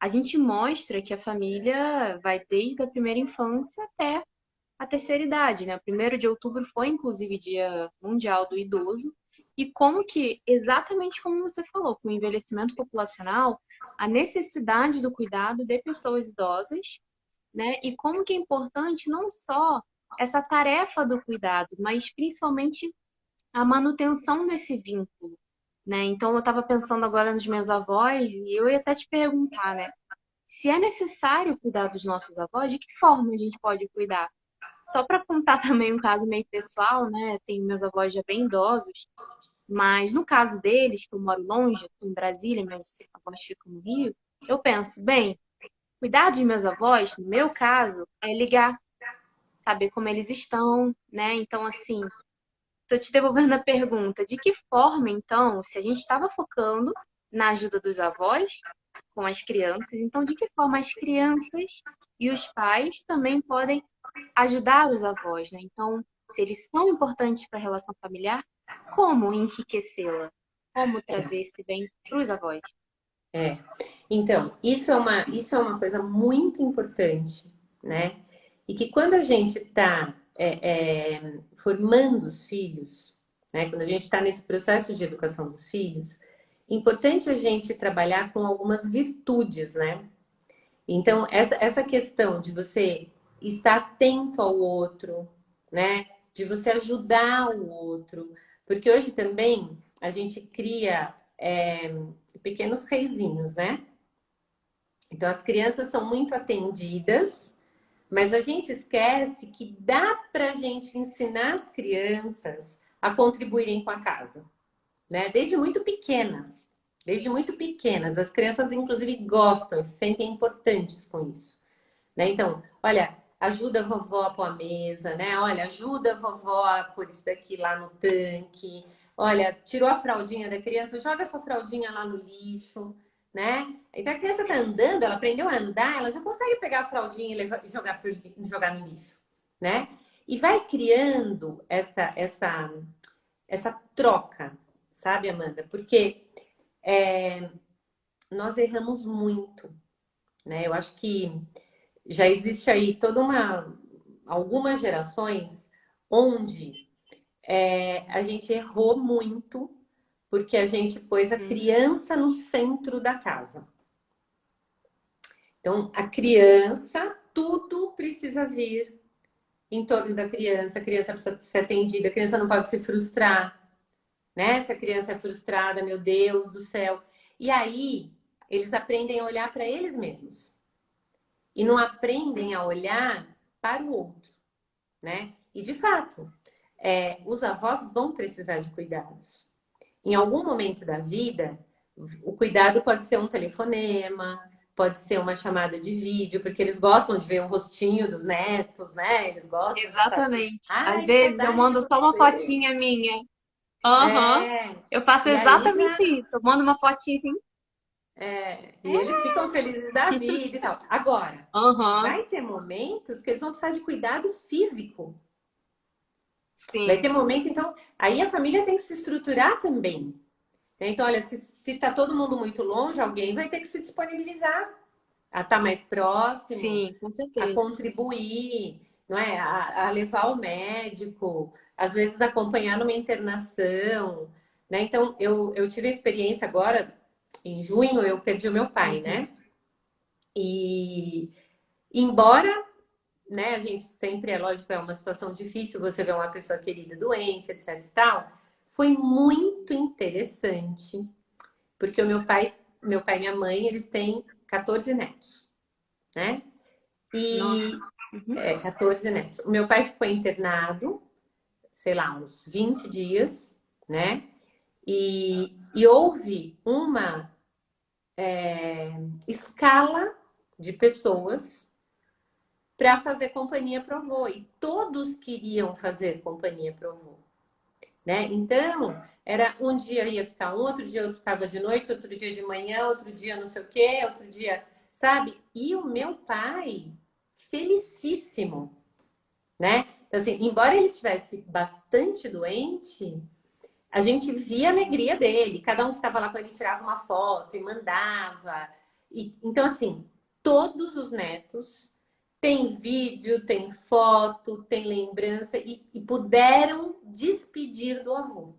a gente mostra que a família vai desde a primeira infância até a terceira idade, né? O 1º de outubro foi, inclusive, Dia Mundial do Idoso. E como que, exatamente como você falou, com o envelhecimento populacional, a necessidade do cuidado de pessoas idosas, né? E como que é importante não só essa tarefa do cuidado, mas principalmente a manutenção desse vínculo, né? Então eu estava pensando agora nos meus avós e eu ia até te perguntar, né? Se é necessário cuidar dos nossos avós, de que forma a gente pode cuidar? Só para contar também um caso meio pessoal, né? Tenho meus avós já bem idosos, mas no caso deles, que eu moro longe, eu tô em Brasília, meus avós ficam no Rio, eu penso, bem, cuidar dos meus avós, no meu caso, é ligar, saber como eles estão, né? Então, assim, tô te devolvendo a pergunta, de que forma, então, se a gente estava focando na ajuda dos avós com as crianças, então de que forma as crianças e os pais também podem ajudar os avós, né? Então, se eles são importantes para a relação familiar, como enriquecê-la? Como trazer esse bem para os avós? É. Então, isso é uma coisa muito importante, né? E que quando a gente está formando os filhos, né? Quando a gente está nesse processo de educação dos filhos, é importante a gente trabalhar com algumas virtudes, né? Então, essa questão de você estar atento ao outro, né? De você ajudar o outro. Porque hoje também a gente cria pequenos reizinhos, né? Então, as crianças são muito atendidas, mas a gente esquece que dá para a gente ensinar as crianças a contribuírem com a casa, né? Desde muito pequenas. Desde muito pequenas. As crianças, inclusive, gostam, se sentem importantes com isso, né? Então, olha, ajuda a vovó a pôr a mesa, né? Olha, ajuda a vovó a pôr isso daqui lá no tanque. Olha, tirou a fraldinha da criança, joga sua fraldinha lá no lixo, né? Então a criança tá andando, ela aprendeu a andar, ela já consegue pegar a fraldinha e jogar no lixo, né? E vai criando essa troca, sabe, Amanda? Porque nós erramos muito, né? Eu acho que já existe aí algumas gerações onde a gente errou muito porque a gente pôs a criança no centro da casa. Então, a criança, tudo precisa vir em torno da criança. A criança precisa ser atendida, a criança não pode se frustrar, né? Se a criança é frustrada, meu Deus do céu. E aí, eles aprendem a olhar para eles mesmos. E não aprendem a olhar para o outro, né? E de fato, os avós vão precisar de cuidados. Em algum momento da vida, o cuidado pode ser um telefonema, pode ser uma chamada de vídeo, porque eles gostam de ver o rostinho dos netos, né? Eles gostam de saber. Exatamente. Às Ai, que vezes eu saudade de mando só uma você. fotinha minha. Aham. É. Eu faço E aí exatamente já. isso. Eu mando uma fotinha assim. E eles ficam felizes da vida e tal. Agora, Aham. vai ter momentos que eles vão precisar de cuidado físico. Vai ter Sim. momento, então, aí a família tem que se estruturar também. Né? Então, olha, se tá todo mundo muito longe, alguém vai ter que se disponibilizar a estar mais próximo, Sim, com a certeza. contribuir, não é? A levar ao médico, às vezes acompanhar numa internação, né? Então, eu tive a experiência agora, em junho, eu perdi o meu pai, Uhum. né? E embora, né, a gente sempre, é lógico, é uma situação difícil você ver uma pessoa querida doente, etc e tal, foi muito interessante, porque o meu pai e minha mãe, eles têm 14 netos, né? Nossa. E Uhum. 14 netos. O meu pai ficou internado, sei lá, uns 20 dias, né? E houve uma escala de pessoas para fazer companhia pro avô. E todos queriam fazer companhia pro avô, né? Então, era um dia ia ficar um, outro dia outro ficava de noite, outro dia de manhã, outro dia não sei o quê, outro dia, sabe? E o meu pai, felicíssimo, né? Então, assim, embora ele estivesse bastante doente, a gente via a alegria dele. Cada um que estava lá com ele tirava uma foto e mandava. Então, assim, todos os netos Tem vídeo, tem foto, tem lembrança e puderam despedir do avô,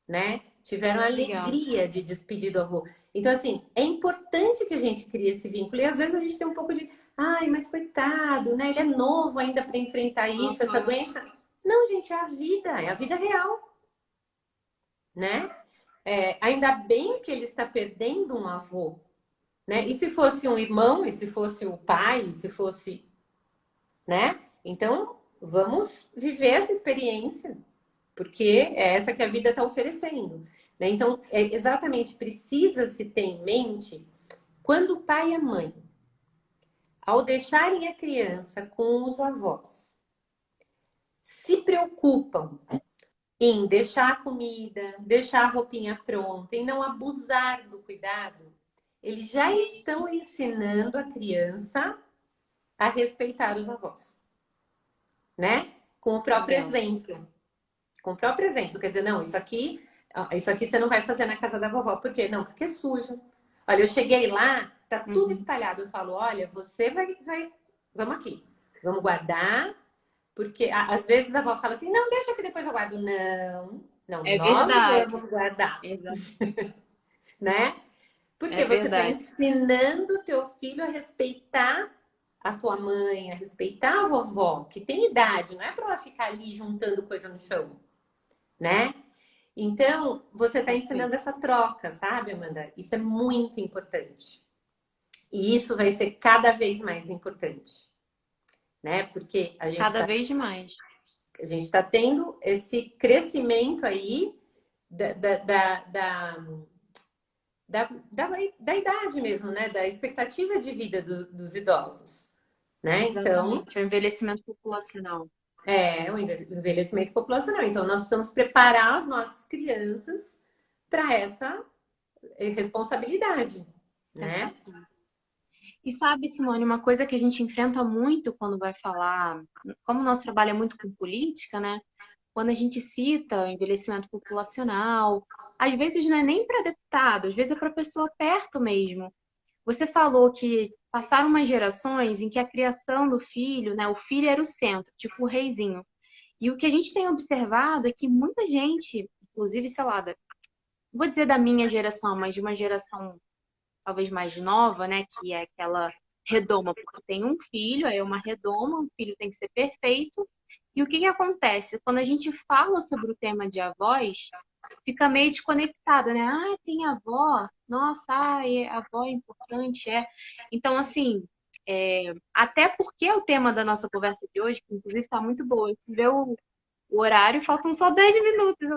né? Tiveram a Legal. alegria de despedir do avô. Então, assim, é importante que a gente crie esse vínculo. E às vezes a gente tem um pouco de, ai, mas coitado, né? Ele é novo ainda para enfrentar isso, essa Aham. doença. Não, gente, é a vida real, né? Ainda bem que ele está perdendo um avô, né? E se fosse um irmão, e se fosse o pai, e se fosse, né? Então, vamos viver essa experiência, porque é essa que a vida está oferecendo, né? Então, exatamente, precisa-se ter em mente quando o pai e a mãe, ao deixarem a criança com os avós, se preocupam em deixar a comida, deixar a roupinha pronta, em não abusar do cuidado, eles já estão ensinando a criança a respeitar os avós, né? Com o próprio Legal. exemplo. Com o próprio exemplo. Quer dizer, não, isso aqui você não vai fazer na casa da vovó. Por quê? Não, porque é sujo. Olha, eu cheguei lá, tá tudo Uhum. espalhado. Eu falo, olha, você vamos aqui. Vamos guardar, porque às vezes a avó fala assim, não, deixa que depois eu guardo. Não, não, É nós verdade. vamos guardar, Exato. né? É Porque você está verdade. ensinando o teu filho a respeitar a tua mãe, a respeitar a vovó, que tem idade, não é para ela ficar ali juntando coisa no chão, né? Então, você está Perfeito. ensinando essa troca, sabe, Amanda? Isso é muito importante. E isso vai ser cada vez mais importante, né? Porque a gente Cada está vez mais. a gente tá tendo esse crescimento aí da, da, da, da, da idade mesmo, né? Da expectativa de vida dos idosos, né? Então, Exatamente. O envelhecimento populacional. o envelhecimento populacional. Então, nós precisamos preparar as nossas crianças para essa responsabilidade, né? Exato. E sabe, Simone, uma coisa que a gente enfrenta muito quando vai falar, como o nosso trabalho é muito com política, né? Quando a gente cita o envelhecimento populacional, às vezes não é nem para deputado, às vezes é para pessoa perto mesmo. Você falou que passaram umas gerações em que a criação do filho, né, o filho era o centro, tipo o reizinho. E o que a gente tem observado é que muita gente, inclusive, sei lá, não vou dizer da minha geração, mas de uma geração talvez mais nova, né, que é aquela redoma, porque tem um filho, aí é uma redoma, o filho tem que ser perfeito. E o que que acontece? Quando a gente fala sobre o tema de avós, fica meio desconectada, né? Ah, tem avó, nossa, a avó é importante, é. Então, assim, até porque é o tema da nossa conversa de hoje, que inclusive está muito boa, eu fui ver o horário, faltam só 10 minutos,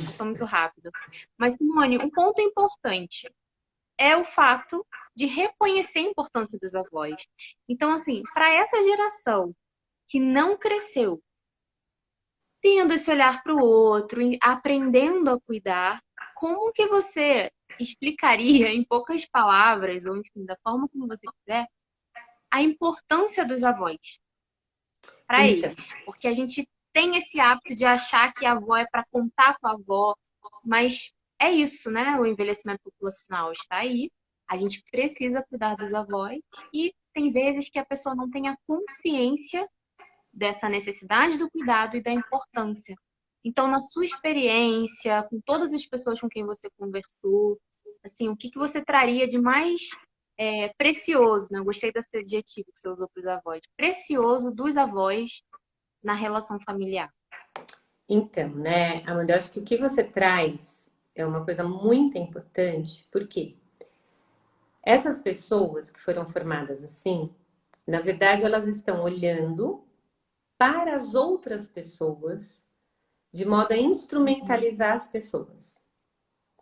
passou muito rápido. Mas, Simone, um ponto importante é o fato de reconhecer a importância dos avós. Então, assim, para essa geração que não cresceu tendo esse olhar para o outro, aprendendo a cuidar, como que você explicaria em poucas palavras, ou enfim, da forma como você quiser, a importância dos avós para Então, eles? Porque a gente tem esse hábito de achar que a avó é para contar com a avó, mas é isso, né? O envelhecimento populacional está aí. A gente precisa cuidar dos avós e tem vezes que a pessoa não tem a consciência dessa necessidade do cuidado e da importância. Então, na sua experiência, com todas as pessoas com quem você conversou, assim, o que que você traria de mais precioso, né? Eu gostei desse adjetivo que você usou para os avós. Precioso dos avós na relação familiar. então, né, Amanda, eu acho que o que você traz é uma coisa muito importante, porque essas pessoas que foram formadas assim, na verdade, elas estão olhando para as outras pessoas de modo a Uhum. instrumentalizar as pessoas,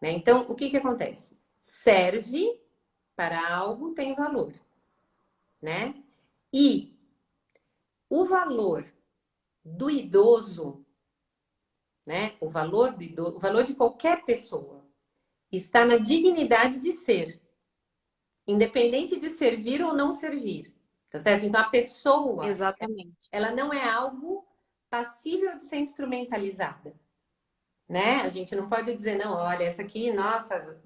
né? Então, o que que acontece? Serve para algo, tem valor, né? E o valor do idoso, né? O valor do idoso, o valor de qualquer pessoa está na dignidade de ser, independente de servir ou não servir, tá certo? Então, a pessoa, Exatamente. ela não é algo passível de ser instrumentalizada, né? A gente não pode dizer, não, olha, essa aqui, nossa,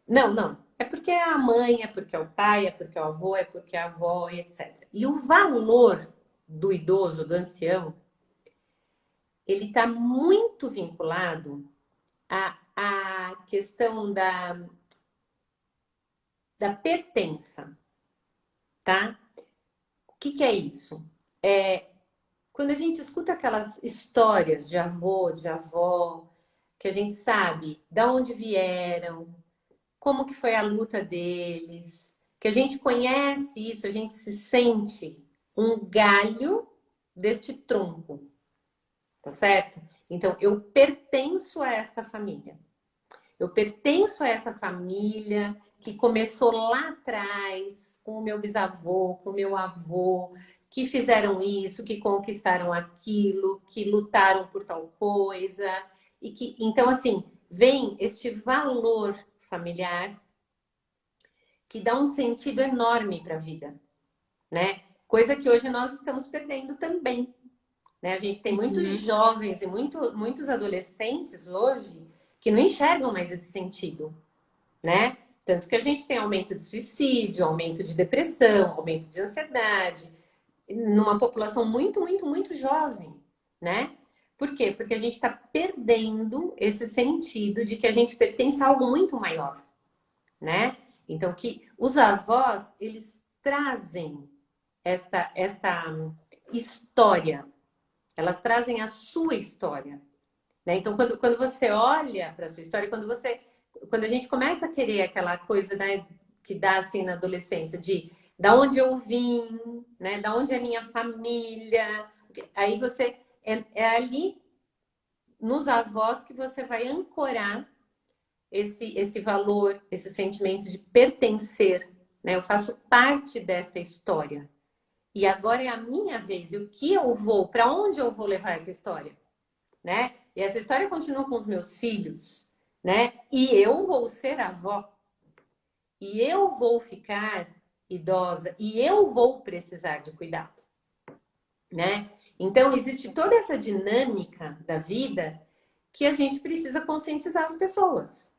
não, não. É porque é a mãe, é porque é o pai, é porque é o avô, é porque é a avó, e etc. E o valor do idoso, do ancião, ele está muito vinculado à questão da pertença, tá? O que que é isso? É, quando a gente escuta aquelas histórias de avô, de avó, que a gente sabe de onde vieram, como que foi a luta deles, que a gente conhece isso, a gente se sente um galho deste tronco, tá certo? Então, eu pertenço a esta família. Eu pertenço a essa família que começou lá atrás, com o meu bisavô, com o meu avô, que fizeram isso, que conquistaram aquilo, que lutaram por tal coisa. E que, então, assim, vem este valor familiar que dá um sentido enorme para a vida, né? Coisa que hoje nós estamos perdendo também, né? A gente tem muitos Uhum. jovens e muitos adolescentes hoje que não enxergam mais esse sentido, né? Tanto que a gente tem aumento de suicídio, aumento de depressão, aumento de ansiedade, numa população muito jovem, né? Por quê? Porque a gente está perdendo esse sentido de que a gente pertence a algo muito maior, né? Então, que os avós, eles trazem esta história, elas trazem a sua história, né? Então, quando você olha para a sua história, quando a gente começa a querer aquela coisa, né, que dá assim na adolescência, de da onde eu vim, né? Da onde é minha família, aí você é ali nos avós que você vai ancorar esse valor, esse sentimento de pertencer, né? Eu faço parte desta história. E agora é a minha vez. E o que eu vou, para onde eu vou levar essa história, né? E essa história continua com os meus filhos, né? E eu vou ser avó. E eu vou ficar idosa e eu vou precisar de cuidado, né? Então existe toda essa dinâmica da vida que a gente precisa conscientizar as pessoas,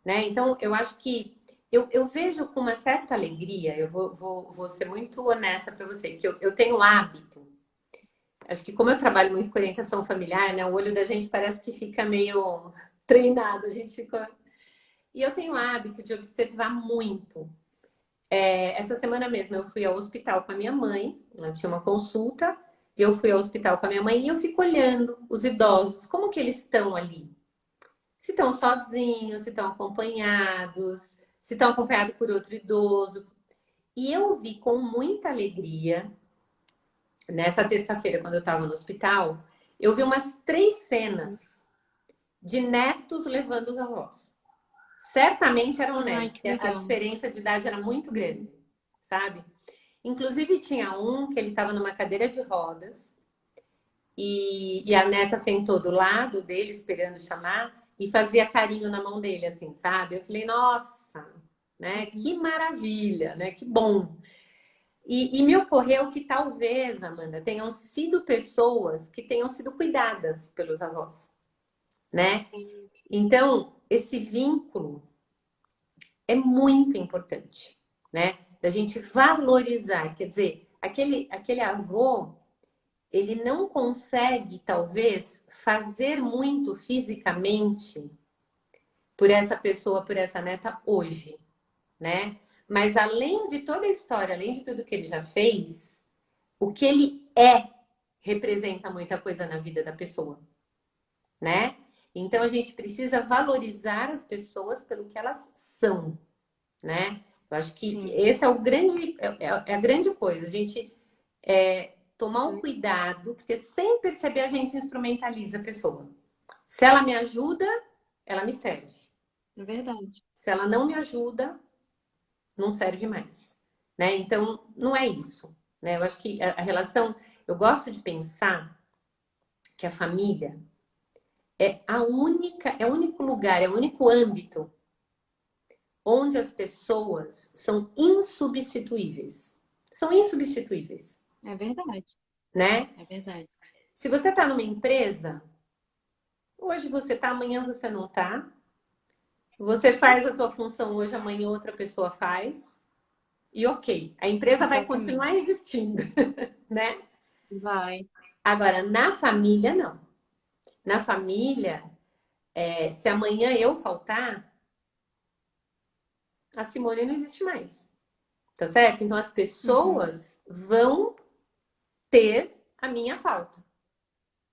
né? Então, eu acho que eu vejo com uma certa alegria, vou ser muito honesta para você, que eu tenho hábito. Acho que como eu trabalho muito com orientação familiar, né? O olho da gente parece que fica meio treinado, a gente fica... E eu tenho hábito de observar muito. Essa semana mesmo eu fui ao hospital com a minha mãe, ela tinha uma consulta, eu fui ao hospital com a minha mãe e eu fico olhando os idosos, como que eles estão ali, se estão sozinhos, se estão acompanhados, se estão acompanhados por outro idoso. E eu vi com muita alegria, nessa terça-feira, quando eu estava no hospital, eu vi umas 3 cenas de netos levando os avós. Certamente eram Ai, netos, que porque a legal. diferença de idade era muito grande, sabe? Inclusive, tinha um que ele estava numa cadeira de rodas e a neta sentou do lado dele, esperando chamar, e fazia carinho na mão dele, assim, sabe? Eu falei, nossa, né? Uhum. Que maravilha, né? Que bom. E me ocorreu que talvez, Amanda, tenham sido pessoas que tenham sido cuidadas pelos avós, né? Sim. Então, esse vínculo é muito importante, né? Da gente valorizar, quer dizer, aquele avô ele não consegue, talvez, fazer muito fisicamente por essa pessoa, por essa neta hoje, né? Mas além de toda a história, além de tudo que ele já fez, o que ele é representa muita coisa na vida da pessoa, né? Então a gente precisa valorizar as pessoas pelo que elas são, né? Eu acho que Sim. esse é o grande, é a grande coisa. A gente tomar um cuidado, porque sem perceber a gente instrumentaliza a pessoa. Se ela me ajuda, ela me serve. É verdade. Se ela não me ajuda, não serve mais, né? Então, não é isso, né? Eu acho que a relação, eu gosto de pensar que a família é o único lugar, é o único âmbito onde as pessoas são insubstituíveis. São insubstituíveis, É verdade. né? É verdade. Se você está numa empresa, hoje você está, amanhã você não está. Você faz a tua função hoje, amanhã outra pessoa faz. E ok, a empresa vai Exatamente. continuar existindo, né? Vai. Agora, na família, não. Na família, se amanhã eu faltar, a Simone não existe mais. Tá certo? Então as Uhum. pessoas vão ter a minha falta,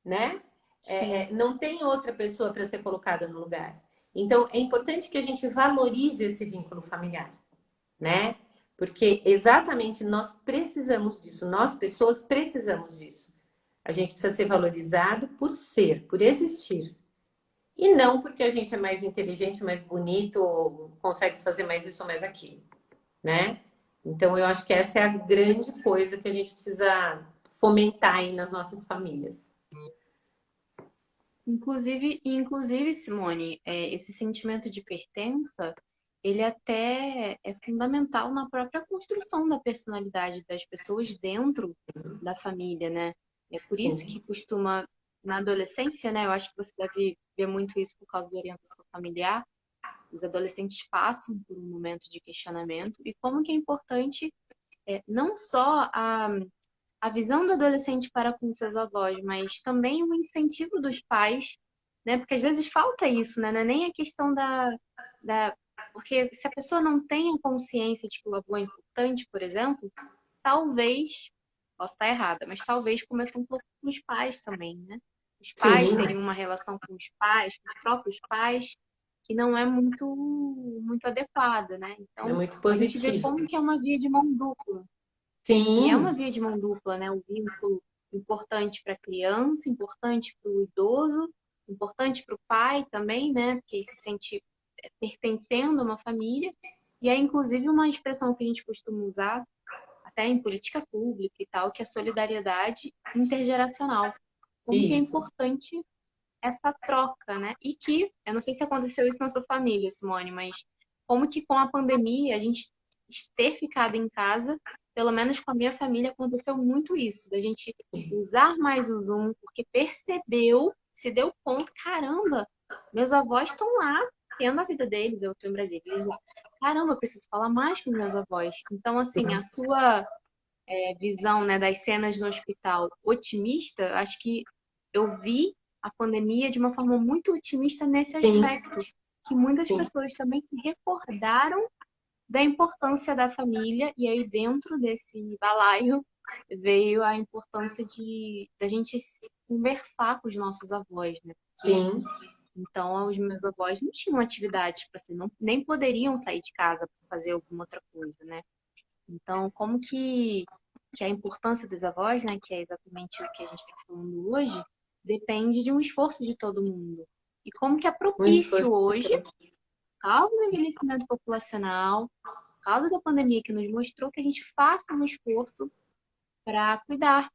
né? Sim. Não tem outra pessoa para ser colocada no lugar. Então é importante que a gente valorize esse vínculo familiar, né? Porque exatamente nós precisamos disso, nós pessoas precisamos disso. A gente precisa ser valorizado por ser, por existir. E não porque a gente é mais inteligente, mais bonito, ou consegue fazer mais isso ou mais aquilo, né? Então eu acho que essa é a grande coisa que a gente precisa fomentar aí nas nossas famílias. Inclusive, Simone, esse sentimento de pertença, ele até é fundamental na própria construção da personalidade das pessoas dentro da família, né? É por isso que Sim, costuma, na adolescência, né? Eu acho que você deve ver muito isso por causa da orientação familiar. Os adolescentes passam por um momento de questionamento e como que é importante não só a visão do adolescente para com seus avós, mas também o incentivo dos pais, né? Porque às vezes falta isso, né? Não é nem a questão da... Porque se a pessoa não tem a consciência de que o avô é importante, por exemplo, talvez, posso estar errada, mas talvez comece um pouco com os pais também, né? Os pais sim, teriam uma relação com os pais, com os próprios pais, que não é muito adequada, né? é Então, muito a gente vê positivo. como que é uma via de mão dupla. E é uma Sim, via de mão dupla, né? O vínculo importante para a criança, importante para o idoso, importante para o pai também, né? Porque ele se sente pertencendo a uma família. E é inclusive uma expressão que a gente costuma usar, até em política pública e tal, que é a solidariedade intergeracional. Como que é isso. importante essa troca, né? E que, eu não sei se aconteceu isso na sua família, Simone, mas como que com a pandemia a gente ter ficado em casa, pelo menos com a minha família, aconteceu muito isso, da gente usar mais o Zoom, porque percebeu, se deu conta, caramba, meus avós estão lá, tendo a vida deles, eu estou em Brasília, eles lá. Caramba, eu preciso falar mais com meus avós. Então, assim, a sua visão, né, das cenas no hospital otimista, acho que eu vi a pandemia de uma forma muito otimista nesse Sim, aspecto, que muitas sim, pessoas também se recordaram da importância da família e aí dentro desse balaio veio a importância de da gente conversar com os nossos avós, né? Porque sim, então os meus avós não tinham atividades para ser, não, nem poderiam sair de casa para fazer alguma outra coisa, né? Então, como que a importância dos avós, né, que é exatamente o que a gente está falando hoje, depende de um esforço de todo mundo. E como que é um propício esforço. hoje, por causa do envelhecimento populacional, por causa da pandemia que nos mostrou que a gente faça um esforço para cuidar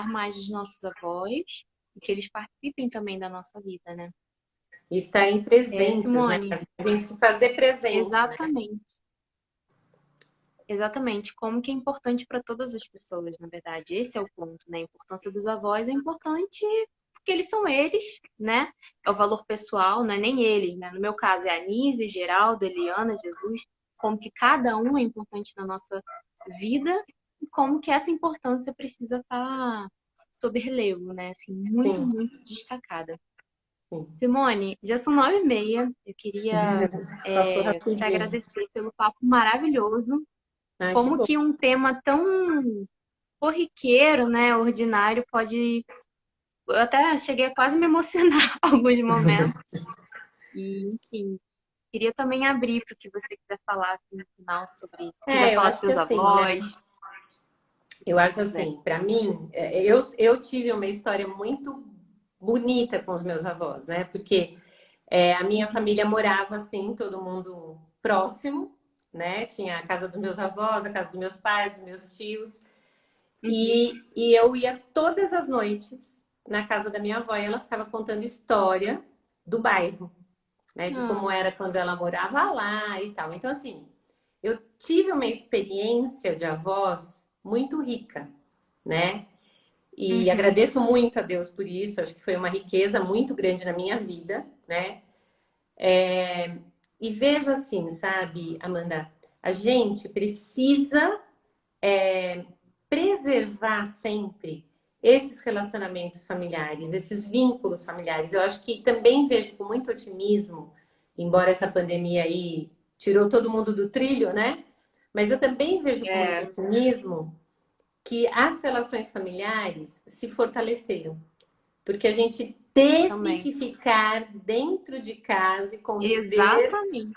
mais dos nossos avós e que eles participem também da nossa vida, né? Estarem presentes, né? Simone, A gente se fazer presente, né? exatamente. Exatamente, como que é importante para todas as pessoas, na verdade. Esse é o ponto, né? A importância dos avós é importante porque eles são eles, né? É o valor pessoal, não é nem eles, né? No meu caso é a Anísia, Geraldo, Eliana, Jesus, como que cada um é importante na nossa vida e como que essa importância precisa estar sob relevo, né? Assim, Sim, muito destacada. sim. Simone, já são 9h30. Eu queria Passou te rapidinho. agradecer pelo papo maravilhoso. Ah, que Como bom. que um tema tão corriqueiro, né, ordinário, pode. Eu até cheguei a quase me emocionar em alguns momentos. E, enfim, queria também abrir para o que você quiser falar assim, no final sobre. Se quiser Eu falar dos acho que seus assim, né? avós, o que Eu você acho quiser. assim, para mim, eu tive uma história muito bonita com os meus avós, né? Porque a minha Uhum. família morava assim, todo mundo próximo, né? Tinha a casa dos meus avós, a casa dos meus pais, dos meus tios. Uhum. E eu ia todas as noites na casa da minha avó e ela ficava contando história do bairro, né? De como Ah, era quando ela morava lá e tal. Então, assim, eu tive uma experiência de avós muito rica, né? E uhum. agradeço muito a Deus por isso. Acho que foi uma riqueza muito grande na minha vida, né? E vejo assim, sabe, Amanda, a gente precisa preservar sempre esses relacionamentos familiares, esses vínculos familiares. Eu acho que também vejo com muito otimismo, embora essa pandemia aí tirou todo mundo do trilho, né? Mas eu também vejo com muito É, otimismo que as relações familiares se fortaleceram, porque a gente teve também. que ficar dentro de casa e conviver Exatamente.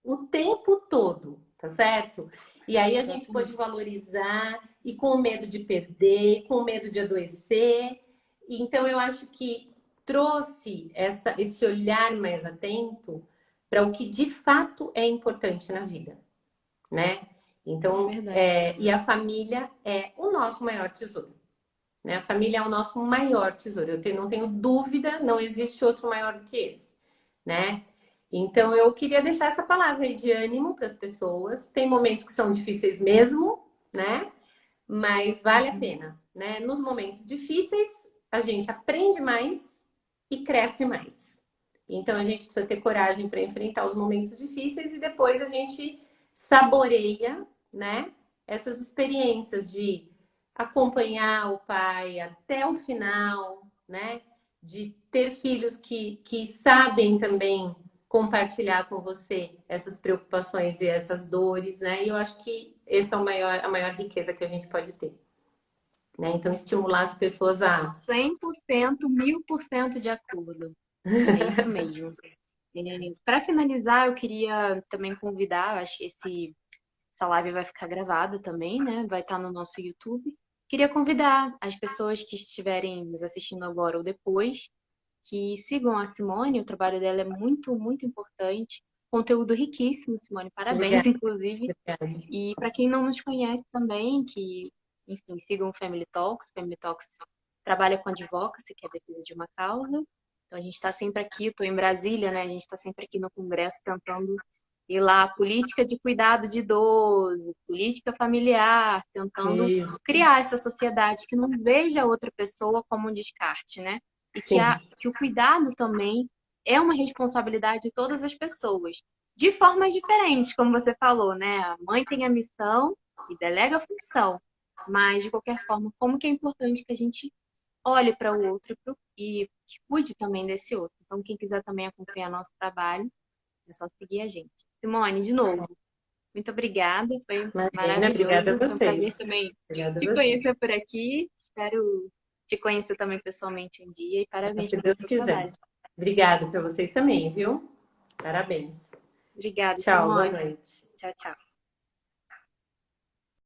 o tempo todo, tá certo? E aí a gente pode Exatamente. valorizar e com medo de perder, com medo de adoecer. Então eu acho que trouxe esse olhar mais atento para o que de fato é importante na vida, né? É Então, verdade. e a família é o nosso maior tesouro, né? A família é o nosso maior tesouro. Não tenho dúvida, não existe outro maior do que esse, né? Então, eu queria deixar essa palavra aí de ânimo para as pessoas. Tem momentos que são difíceis mesmo, né? Mas vale a Uhum. pena, né? Nos momentos difíceis, a gente aprende mais e cresce mais. Então, a gente precisa ter coragem para enfrentar os momentos difíceis e depois a gente saboreia, né? Essas experiências de acompanhar o pai até o final, né? De ter filhos que sabem também compartilhar com você essas preocupações e essas dores, né? E eu acho que esse é a maior riqueza que a gente pode ter, né? Então, estimular as pessoas Eu sou a... 100%, 1000% de acordo. É isso mesmo. Para finalizar, eu queria também convidar, eu acho que essa live vai ficar gravada também, né? Vai estar no nosso YouTube. Queria convidar as pessoas que estiverem nos assistindo agora ou depois, que sigam a Simone, o trabalho dela é muito, muito importante. Conteúdo riquíssimo, Simone, parabéns, Obrigada, inclusive. obrigada. E para quem não nos conhece também, que, enfim, sigam o Family Talks. Family Talks trabalha com advocacy, que é a defesa de uma causa. Então a gente está sempre aqui, eu estou em Brasília, né? A gente está sempre aqui no Congresso tentando ir lá, política de cuidado de idoso, política familiar, tentando Isso, criar essa sociedade que não veja a outra pessoa como um descarte, né? E que, sim, que o cuidado também é uma responsabilidade de todas as pessoas de formas diferentes, como você falou, né? A mãe tem a missão e delega a função, mas de qualquer forma, como que é importante que a gente olhe para o outro e que cuide também desse outro. Então, quem quiser também acompanhar nosso trabalho, é só seguir a gente. Simone, de novo, muito obrigada, foi imagina, obrigada a maravilhoso, foi um prazer vocês. também Obrigada a te vocês. conhecer por aqui. Espero te conhecer também pessoalmente um dia e parabéns Se pelo Deus seu quiser. trabalho. Obrigada para vocês também, viu? Parabéns. Obrigada, Tchau, boa Simone. noite. Tchau, tchau.